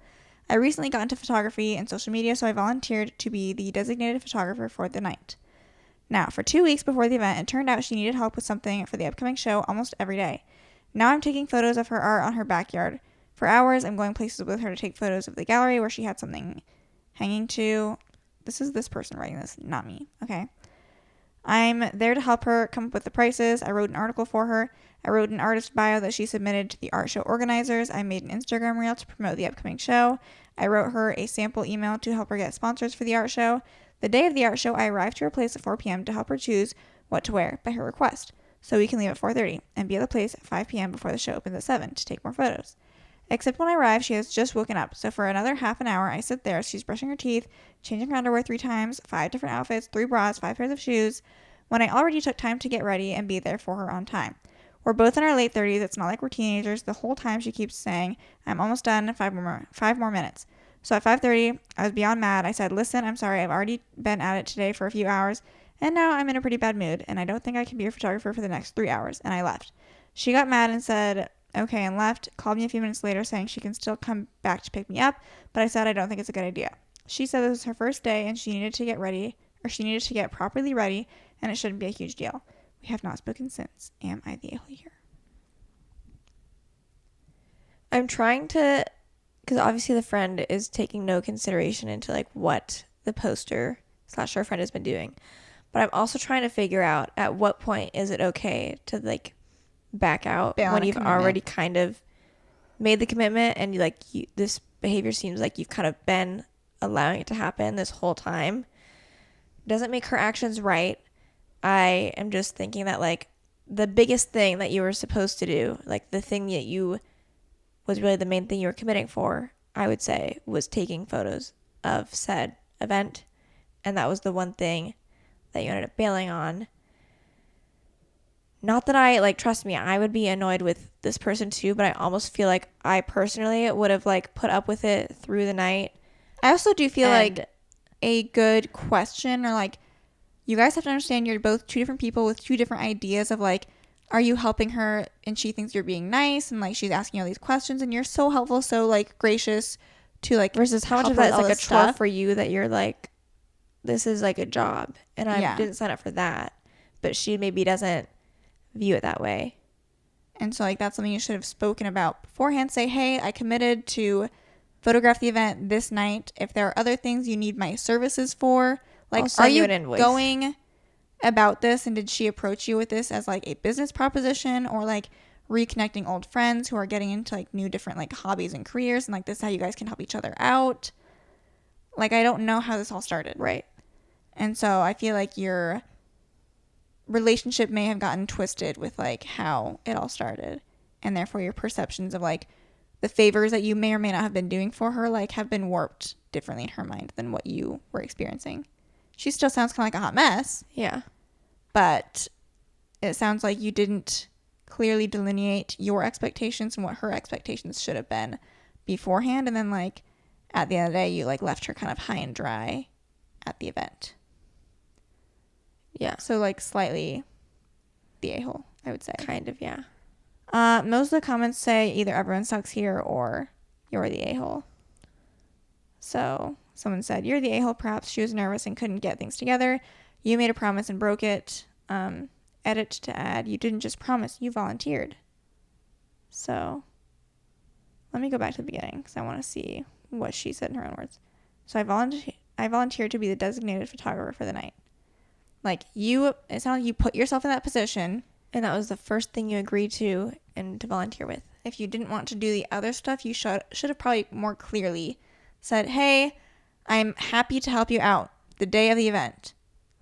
I recently got into photography and social media, so I volunteered to be the designated photographer for the night. Now, for 2 weeks before the event, it turned out she needed help with something for the upcoming show almost every day. Now I'm taking photos of her art on her backyard. For hours, I'm going places with her to take photos of the gallery where she had something hanging to. This is this person writing this, not me, okay? I'm there to help her come up with the prices. I wrote an article for her. I wrote an artist bio that she submitted to the art show organizers. I made an Instagram reel to promote the upcoming show. I wrote her a sample email to help her get sponsors for the art show. The day of the art show, I arrived to her place at 4 p.m. to help her choose what to wear by her request, so we can leave at 4:30 and be at the place at 5 p.m. before the show opens at 7 to take more photos. Except when I arrive, she has just woken up, so for another half an hour, I sit there. She's brushing her teeth, changing her underwear 3 times, 5 different outfits, 3 bras, 5 pairs of shoes, when I already took time to get ready and be there for her on time. We're both in our late 30s. It's not like we're teenagers. The whole time she keeps saying, I'm almost done in 5 more minutes. So at 5:30, I was beyond mad. I said, listen, I'm sorry. I've already been at it today for a few hours, and now I'm in a pretty bad mood, and I don't think I can be your photographer for the next 3 hours, and I left. She got mad and said, okay, and left, called me a few minutes later saying she can still come back to pick me up, but I said I don't think it's a good idea. She said this was her first day, and she needed to get ready, or she needed to get properly ready, and it shouldn't be a huge deal. We have not spoken since. Am I the a-hole here? I'm trying to, because obviously the friend is taking no consideration into like what the poster / her friend has been doing, but I'm also trying to figure out at what point is it okay to like back out when you've already kind of made the commitment, and this behavior seems like you've kind of been allowing it to happen this whole time. Doesn't make her actions right. I am just thinking that like the biggest thing that you were supposed to do, like the thing that you was really the main thing you were committing for, I would say, was taking photos of said event, and that was the one thing that you ended up bailing on. Not that I, like, trust me, I would be annoyed with this person too, but I almost feel like I personally would have, like, put up with it through the night. I also do feel like a good question, or, like, you guys have to understand you're both 2 different people with 2 different ideas of, like, are you helping her and she thinks you're being nice and, like, she's asking all these questions and you're so helpful, so, like, gracious to, like, versus how much of that is, like, a chore for you that you're, like, this is, like, a job, and I didn't sign up for that, but she maybe doesn't view it that way. And so like that's something you should have spoken about beforehand. Say, hey, I committed to photograph the event this night. If there are other things you need my services for, like, are you going about this, and did she approach you with this as like a business proposition, or like reconnecting old friends who are getting into like new different like hobbies and careers, and like this is how you guys can help each other out? Like, I don't know how this all started, right? And so I feel like your relationship may have gotten twisted with like how it all started, and therefore your perceptions of like the favors that you may or may not have been doing for her like have been warped differently in her mind than what you were experiencing. She still sounds kind of like a hot mess, but it sounds like you didn't clearly delineate your expectations and what her expectations should have been beforehand, and then like at the end of the day you like left her kind of high and dry at the event. Yeah. So, like, slightly the a-hole, I would say. Kind of, yeah. Most of the comments say either everyone sucks here or you're the a-hole. So, someone said, you're the a-hole. Perhaps she was nervous and couldn't get things together. You made a promise and broke it. Edit to add, you didn't just promise, you volunteered. So, let me go back to the beginning because I want to see what she said in her own words. So, I volunteered to be the designated photographer for the night. Like, it sounds like you put yourself in that position. And that was the first thing you agreed to and to volunteer with. If you didn't want to do the other stuff, you should have probably more clearly said, hey, I'm happy to help you out the day of the event.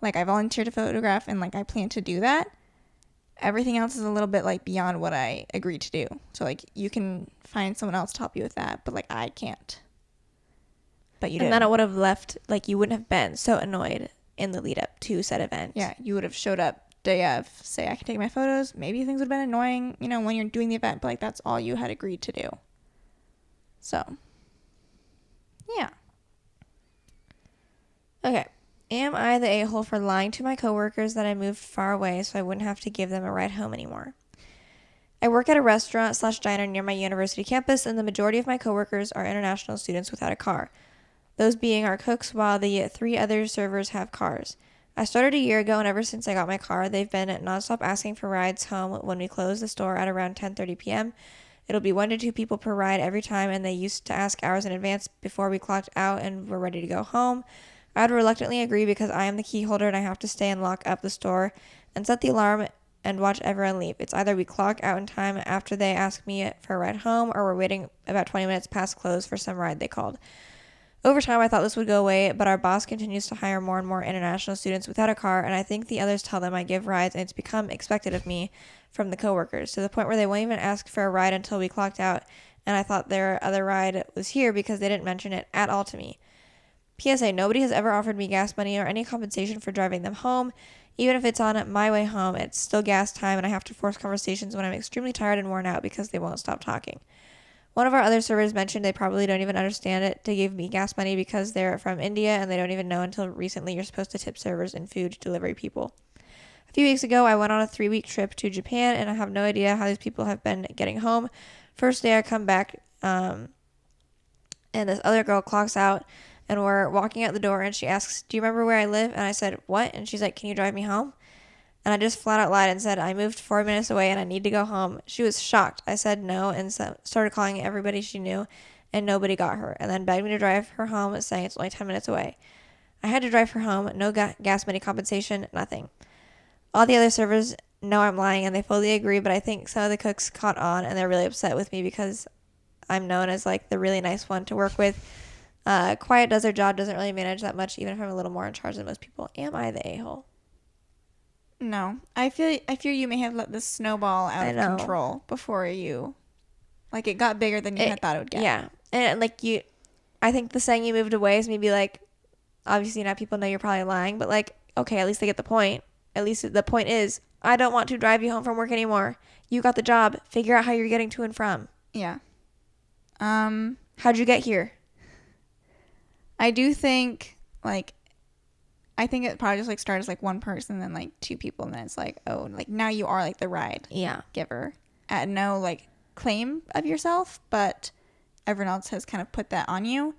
Like, I volunteered to photograph and, like, I plan to do that. Everything else is a little bit, like, beyond what I agreed to do. So, like, you can find someone else to help you with that, but, like, I can't. But you did. And then it would have left, like, you wouldn't have been so annoyed in the lead up to said event. Yeah, you would have showed up day of, say, I can take my photos. Maybe things would have been annoying, you know, when you're doing the event, but, like, that's all you had agreed to do. So, yeah. Okay. Am I the a-hole for lying to my coworkers that I moved far away so I wouldn't have to give them a ride home anymore? I work at a restaurant/diner near my university campus, and the majority of my coworkers are international students without a car, those being our cooks, while the 3 other servers have cars. I started a year ago, and ever since I got my car, they've been nonstop asking for rides home when we close the store at around 10:30 p.m. It'll be 1 to 2 people per ride every time, and they used to ask hours in advance before we clocked out and were ready to go home. I would reluctantly agree because I am the key holder and I have to stay and lock up the store and set the alarm and watch everyone leave. It's either we clock out in time after they ask me for a ride home, or we're waiting about 20 minutes past close for some ride they called. Over time, I thought this would go away, but our boss continues to hire more and more international students without a car, and I think the others tell them I give rides, and it's become expected of me from the coworkers, to the point where they won't even ask for a ride until we clocked out, and I thought their other ride was here because they didn't mention it at all to me. PSA, nobody has ever offered me gas money or any compensation for driving them home. Even if it's on my way home, it's still gas time, and I have to force conversations when I'm extremely tired and worn out because they won't stop talking. One of our other servers mentioned they probably don't even understand it to give me gas money because they're from India and they don't even know until recently you're supposed to tip servers and food delivery people. A few weeks ago, I went on a 3-week trip to Japan, and I have no idea how these people have been getting home. First day I come back, and this other girl clocks out, and we're walking out the door, and she asks, "Do you remember where I live?" And I said, "What?" And she's like, "Can you drive me home?" And I just flat out lied and said, "I moved 4 minutes away and I need to go home." She was shocked. I said no and started calling everybody she knew, and nobody got her, and then begged me to drive her home, saying it's only 10 minutes away. I had to drive her home, no gas money compensation, nothing. All the other servers know I'm lying, and they fully agree, but I think some of the cooks caught on, and they're really upset with me because I'm known as, like, the really nice one to work with. Quiet does their job, doesn't really manage that much, even if I'm a little more in charge than most people. Am I the a-hole? No. I feel you may have let this snowball out of control before you, like, it got bigger than you had thought it would get. Yeah. And, like, I think the saying you moved away is maybe, like, obviously now people know you're probably lying, but, like, okay, at least they get the point. At least the point is, I don't want to drive you home from work anymore. You got the job. Figure out how you're getting to and from. Yeah. How'd you get here? I do think, like, I think it probably just, like, started as, like, one person, then, like, 2 people, and then it's like, oh, like, now you are, like, the ride giver at no, like, claim of yourself, but everyone else has kind of put that on you.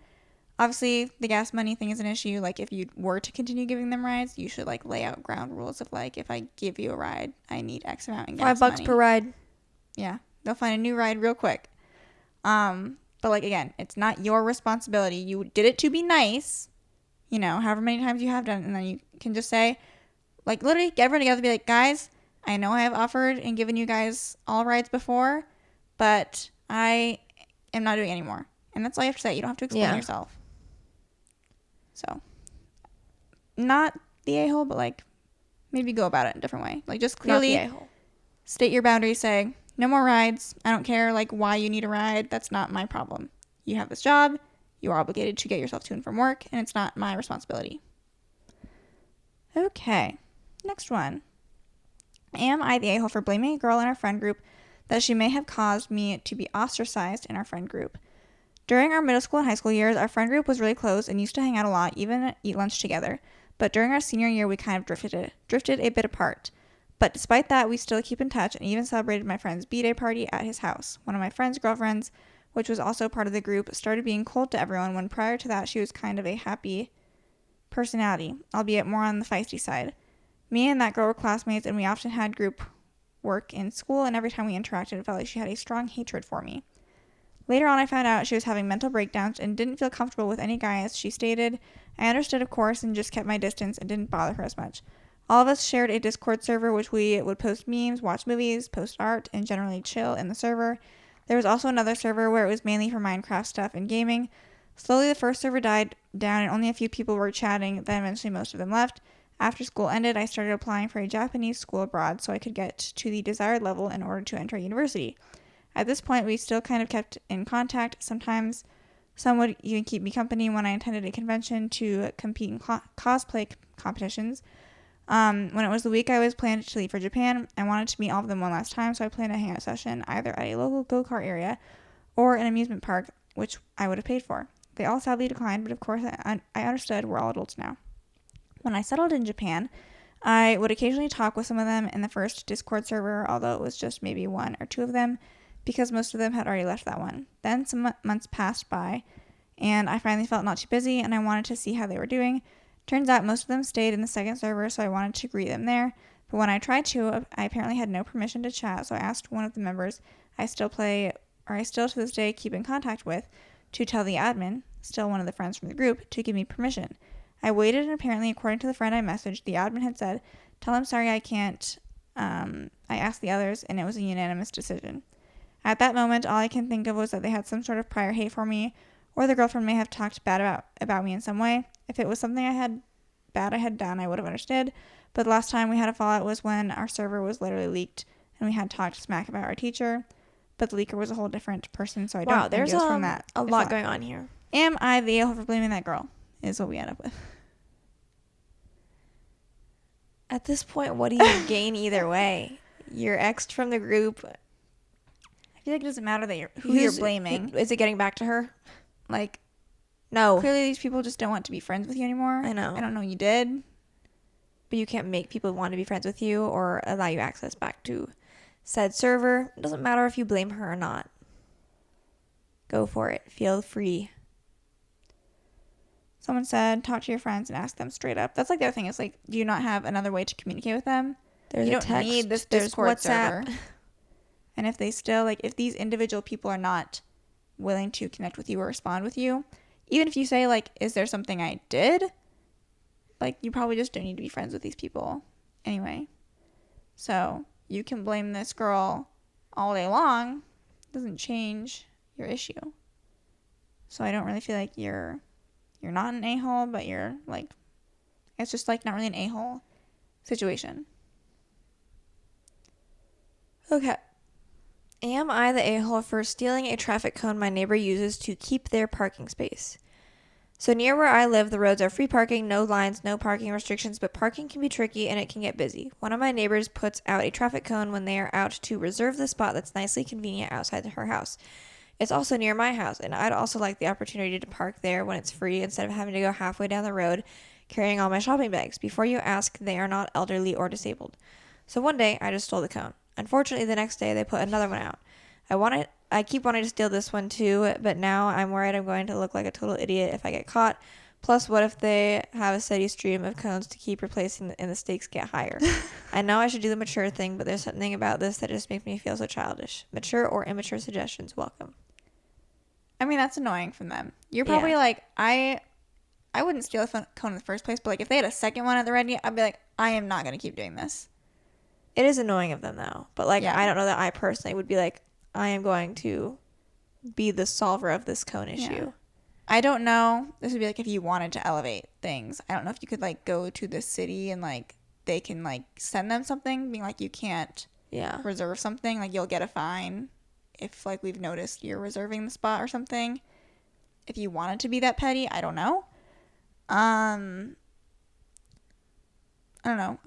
Obviously, the gas money thing is an issue. Like, if you were to continue giving them rides, you should, like, lay out ground rules of, like, if I give you a ride, I need X amount in gas money. $5 per ride. Yeah. They'll find a new ride real quick. But, like, again, it's not your responsibility. You did it to be nice, you know, however many times you have done it, and then you can just say, like, literally get everyone together and be like, guys, I know I have offered and given you guys all rides before, but I am not doing it anymore. And that's all you have to say. You don't have to explain yourself. So, not the a-hole, but, like, maybe go about it in a different way. Like, just clearly state your boundaries, say, no more rides. I don't care, like, why you need a ride. That's not my problem. You have this job. You are obligated to get yourself to and from work, and it's not my responsibility. Okay. Next one. Am I the a-hole for blaming a girl in our friend group that she may have caused me to be ostracized in our friend group? During our middle school and high school years, our friend group was really close and used to hang out a lot, even eat lunch together. but during our senior year, we kind of drifted a bit apart. But despite that, we still keep in touch and even celebrated my friend's B-Day party at his house. One of my friend's girlfriends, which was also part of the group, started being cold to everyone when prior to that she was kind of a happy personality, albeit more on the feisty side. Me and that girl were classmates, and we often had group work in school, and every time we interacted, it felt like she had a strong hatred for me. Later on, I found out she was having mental breakdowns and didn't feel comfortable with any guy, as she stated. I understood, of course, and just kept my distance and didn't bother her as much. All of us shared a Discord server, which we would post memes, watch movies, post art, and generally chill in the server. There was also another server where it was mainly for Minecraft stuff and gaming. Slowly, the first server died down and only a few people were chatting, then eventually most of them left. After school ended, I started applying for a Japanese school abroad so I could get to the desired level in order to enter university. At this point, we still kind of kept in contact. Sometimes some would even keep me company when I attended a convention to compete in cosplay competitions. When it was the week I was planning to leave for Japan, I wanted to meet all of them one last time, so I planned a hangout session either at a local go-kart area or an amusement park, which I would have paid for. They all sadly declined, but of course I understood we're all adults now. When I settled in Japan, I would occasionally talk with some of them in the first Discord server, although it was just maybe one or two of them, because most of them had already left that one. Then some months passed by, and I finally felt not too busy, and I wanted to see how they were doing. Turns out most of them stayed in the second server, so I wanted to greet them there. But when I tried to, I apparently had no permission to chat, so I asked one of the members I still to this day keep in contact with, to tell the admin, still one of the friends from the group, to give me permission. I waited, and apparently, according to the friend I messaged, the admin had said, "Tell him sorry I can't." I asked the others, and it was a unanimous decision. At that moment, all I can think of was that they had some sort of prior hate for me, or the girlfriend may have talked bad about me in some way. If it was something I had done, I would have understood. But the last time we had a fallout was when our server was literally leaked, and we had talked smack about our teacher. But the leaker was a whole different person, so I don't think it was from that. A lot going on here. Am I the a-hole for blaming that girl? Is what we end up with. At this point, what do you gain either way? You're exed from the group. I feel like it doesn't matter that who you're blaming. Is it getting back to her? Like, no. Clearly these people just don't want to be friends with you anymore. I know. I don't know you did. But you can't make people want to be friends with you or allow you access back to said server. It doesn't matter if you blame her or not. Go for it. Feel free. Someone said, talk to your friends and ask them straight up. That's like the other thing is like, do you not have another way to communicate with them? You don't text, need this Discord server. And if they still, like, if these individual people are not willing to connect with you or respond with you, even if you say, like, is there something I did? Like, you probably just don't need to be friends with these people anyway. So, you can blame this girl all day long. It doesn't change your issue. So, I don't really feel like you're not an a-hole, but you're, like, it's just, like, not really an a-hole situation. Okay. Am I the a-hole for stealing a traffic cone my neighbor uses to keep their parking space? So near where I live, the roads are free parking, no lines, no parking restrictions, but parking can be tricky and it can get busy. One of my neighbors puts out a traffic cone when they are out to reserve the spot that's nicely convenient outside her house. It's also near my house, and I'd also like the opportunity to park there when it's free instead of having to go halfway down the road carrying all my shopping bags. Before you ask, they are not elderly or disabled. So one day, I just stole the cone. Unfortunately, the next day, they put another one out. I keep wanting to steal this one too, but now I'm worried I'm going to look like a total idiot if I get caught. Plus, what if they have a steady stream of cones to keep replacing and the stakes get higher? I know I should do the mature thing, but there's something about this that just makes me feel so childish. Mature or immature suggestions, welcome. I mean, that's annoying from them. You're probably like, I wouldn't steal a cone in the first place, but like if they had a second one at the ready, I'd be like, I am not going to keep doing this. It is annoying of them though, but like I don't know that I personally would be like, I am going to be the solver of this cone issue. Yeah. I don't know. This would be like if you wanted to elevate things. I don't know if you could like go to the city and like they can like send them something being like you can't reserve something. Like you'll get a fine if like we've noticed you're reserving the spot or something. If you wanted to be that petty, I don't know. I don't know.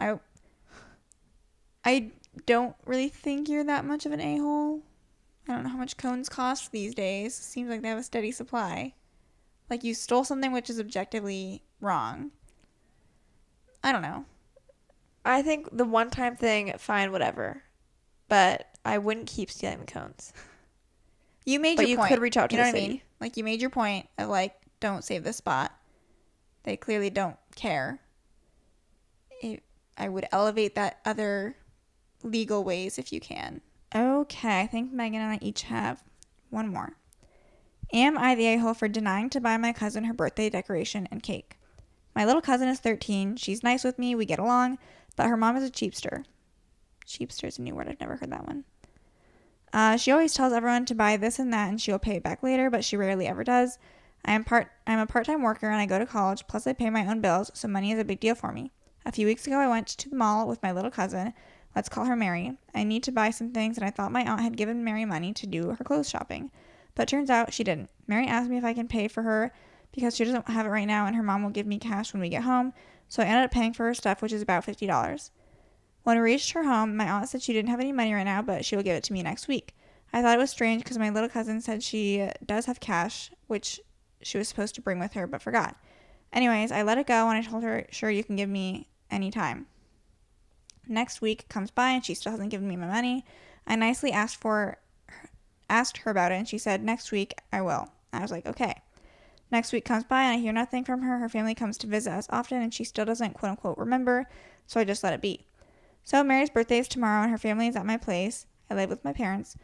I don't really think you're that much of an a-hole. I don't know how much cones cost these days. Seems like they have a steady supply. Like you stole something which is objectively wrong. I don't know. I think the one-time thing, fine, whatever. But I wouldn't keep stealing the cones. You made But your you point. could reach out to you know the what I city. mean? Like, you made your point of, like, don't save this spot. They clearly don't care. I would elevate that other legal ways if you can. Okay, I think Megan and I each have one more. Am I the a-hole for denying to buy my cousin her birthday decoration and cake? My little cousin is 13. She's nice with me. We get along. But her mom is a cheapster. Cheapster is a new word. I've never heard that one. She always tells everyone to buy this and that and she'll pay it back later, but she rarely ever does. I'm a part-time worker and I go to college, plus I pay my own bills, so money is a big deal for me. A few weeks ago, I went to the mall with my little cousin. Let's call her Mary. I need to buy some things and I thought my aunt had given Mary money to do her clothes shopping. But turns out she didn't. Mary asked me if I can pay for her because she doesn't have it right now and her mom will give me cash when we get home, so I ended up paying for her stuff, which is about $50. When we reached her home, my aunt said she didn't have any money right now, but she will give it to me next week. I thought it was strange because my little cousin said she does have cash, which she was supposed to bring with her, but forgot. Anyways, I let it go and I told her, sure, you can give me any time. Next week comes by and she still hasn't given me my money. I nicely asked her about it and she said, next week I will. I was like, okay. Next week comes by and I hear nothing from her. Her family comes to visit us often and she still doesn't quote unquote remember, so I just let it be. So Mary's birthday is tomorrow and her family is at my place. I live with my parents.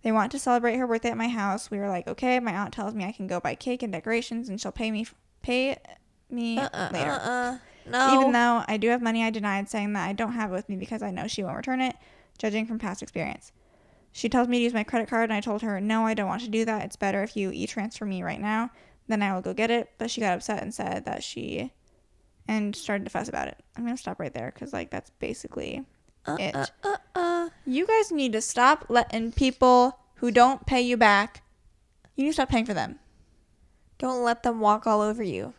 They want to celebrate her birthday at my house. We were like, okay. My aunt tells me I can go buy cake and decorations and she'll pay me later. No. Even though I do have money, I denied, saying that I don't have it with me because I know she won't return it, judging from past experience. She tells me to use my credit card and I told her, no, I don't want to do that. It's better if you e-transfer me right now. Then I will go get it. But she got upset and said that and started to fuss about it. I'm going to stop right there because, like, that's basically it. You guys need to stop letting people who don't pay you back, you need to stop paying for them. Don't let them walk all over you.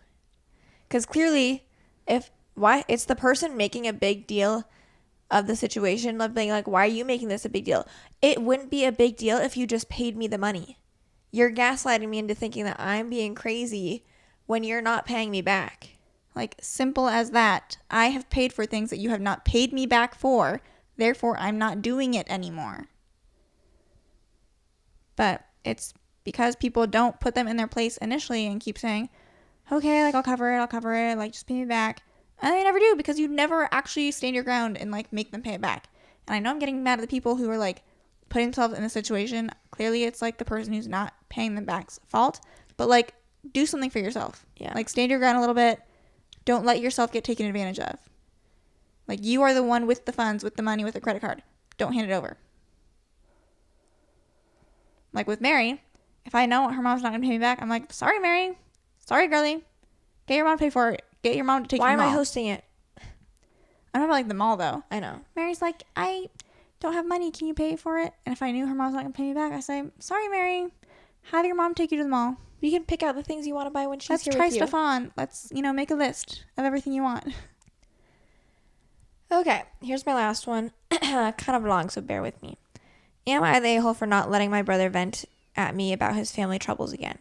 Because clearly, it's the person making a big deal of the situation, of being like, why are you making this a big deal? It wouldn't be a big deal if you just paid me the money. You're gaslighting me into thinking that I'm being crazy when you're not paying me back. Like, simple as that. I have paid for things that you have not paid me back for. Therefore, I'm not doing it anymore. But it's because people don't put them in their place initially and keep saying, okay, like, I'll cover it, like, just pay me back. And they never do because you never actually stand your ground and, like, make them pay it back. And I know I'm getting mad at the people who are, like, putting themselves in a situation. Clearly, it's, like, the person who's not paying them back's fault. But, like, do something for yourself. Yeah. Like, stand your ground a little bit. Don't let yourself get taken advantage of. Like, you are the one with the funds, with the money, with the credit card. Don't hand it over. Like with Mary, if I know her mom's not going to pay me back, I'm like, sorry, Mary. Sorry, girlie. Get your mom to pay for it. Get your mom to take you to the mall. Why am I hosting it? I'm not like the mall, though. I know. Mary's like, I don't have money. Can you pay for it? And if I knew her mom's not going to pay me back, I say, sorry, Mary. Have your mom take you to the mall. You can pick out the things you want to buy when she's Let's here try with you. stuff on. Let's, make a list of everything you want. Okay, here's my last one. Kind of long, so bear with me. Am I the a-hole for not letting my brother vent at me about his family troubles again?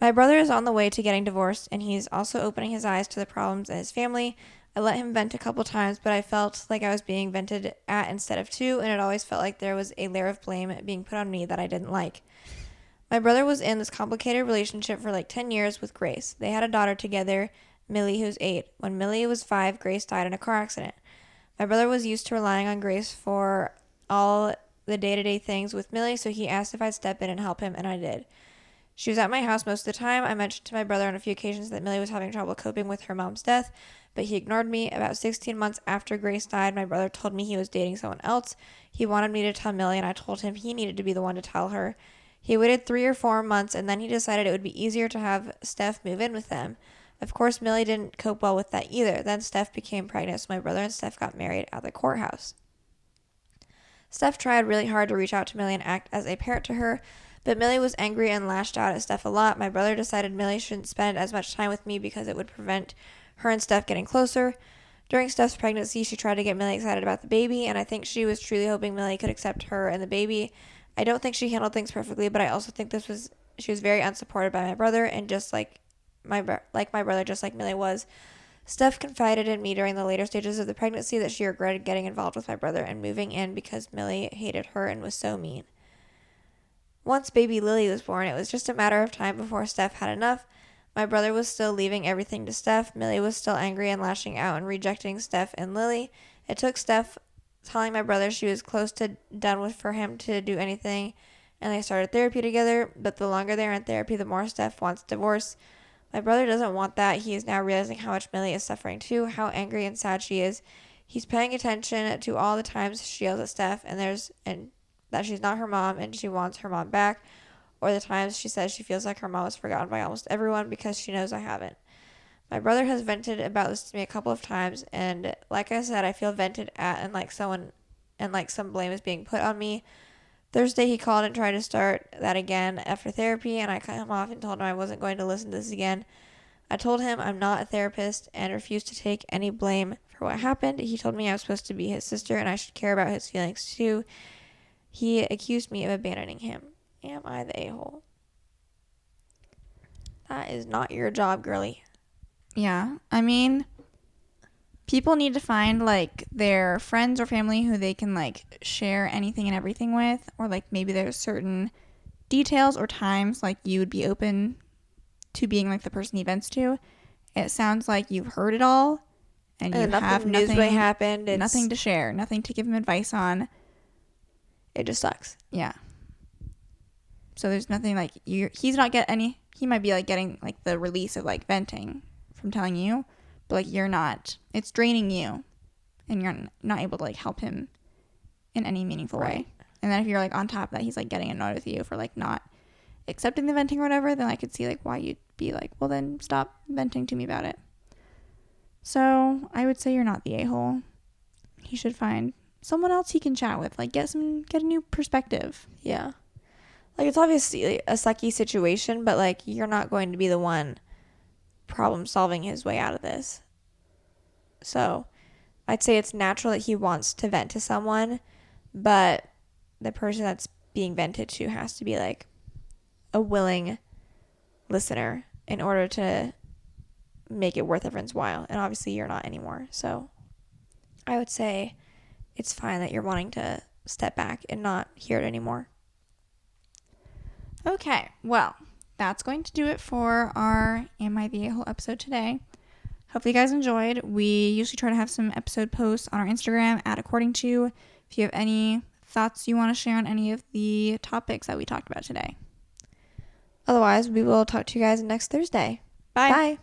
My brother is on the way to getting divorced, and he's also opening his eyes to the problems in his family. I let him vent a couple times, but I felt like I was being vented at instead of to, and it always felt like there was a layer of blame being put on me that I didn't like. My brother was in this complicated relationship for like 10 years with Grace. They had a daughter together, Millie, who's 8. When Millie was 5, Grace died in a car accident. My brother was used to relying on Grace for all the day-to-day things with Millie, so he asked if I'd step in and help him, and I did. She was at my house most of the time. I mentioned to my brother on a few occasions that Millie was having trouble coping with her mom's death, but he ignored me. About 16 months after Grace died, my brother told me he was dating someone else. He wanted me to tell Millie, and I told him he needed to be the one to tell her. He waited 3 or 4 months, and then he decided it would be easier to have Steph move in with them. Of course, Millie didn't cope well with that either. Then Steph became pregnant, so my brother and Steph got married at the courthouse. Steph tried really hard to reach out to Millie and act as a parent to her, but Millie was angry and lashed out at Steph a lot. My brother decided Millie shouldn't spend as much time with me because it would prevent her and Steph getting closer. During Steph's pregnancy, she tried to get Millie excited about the baby, and I think she was truly hoping Millie could accept her and the baby. I don't think she handled things perfectly, but I also think she was very unsupported by my brother, and just like my brother, just like Millie was. Steph confided in me during the later stages of the pregnancy that she regretted getting involved with my brother and moving in because Millie hated her and was so mean. Once baby Lily was born, it was just a matter of time before Steph had enough. My brother was still leaving everything to Steph. Millie was still angry and lashing out and rejecting Steph and Lily. It took Steph telling my brother she was close to done with for him to do anything, and they started therapy together, but the longer they are in therapy, the more Steph wants divorce. My brother doesn't want that. He is now realizing how much Millie is suffering too, how angry and sad she is. He's paying attention to all the times she yells at Steph and that she's not her mom and she wants her mom back, or the times she says she feels like her mom was forgotten by almost everyone because she knows I haven't. My brother has vented about this to me a couple of times, and like I said, I feel vented at and like some blame is being put on me. Thursday he called and tried to start that again after therapy, and I cut him off and told him I wasn't going to listen to this again. I told him I'm not a therapist and refused to take any blame for what happened. He told me I was supposed to be his sister and I should care about his feelings too. He accused me of abandoning him. Am I the a-hole? That is not your job, girly. Yeah. I mean, people need to find like their friends or family who they can like share anything and everything with, or like maybe there's certain details or times like you would be open to being like the person he vents to. It sounds like you've heard it all and you have nothing happened. Nothing to share, nothing to give him advice on. It just sucks. Yeah. So there's nothing like he's not he might be like getting like the release of like venting from telling you, but like you're not, it's draining you and you're not able to like help him in any meaningful way. And then if you're like on top of that, he's like getting annoyed with you for like not accepting the venting or whatever, then I could see like why you'd be like, well then stop venting to me about it. So I would say you're not the a-hole. He should find someone else he can chat with, like get a new perspective. Yeah. Like it's obviously a sucky situation, but like you're not going to be the one problem solving his way out of this. So I'd say it's natural that he wants to vent to someone, but the person that's being vented to has to be like a willing listener in order to make it worth everyone's while. And obviously you're not anymore. So I would say it's fine that you're wanting to step back and not hear it anymore. Okay, well, that's going to do it for our Am I the A-hole episode today. Hopefully you guys enjoyed. We usually try to have some episode posts on our Instagram at According To. If you have any thoughts you want to share on any of the topics that we talked about today. Otherwise, we will talk to you guys next Thursday. Bye. Bye.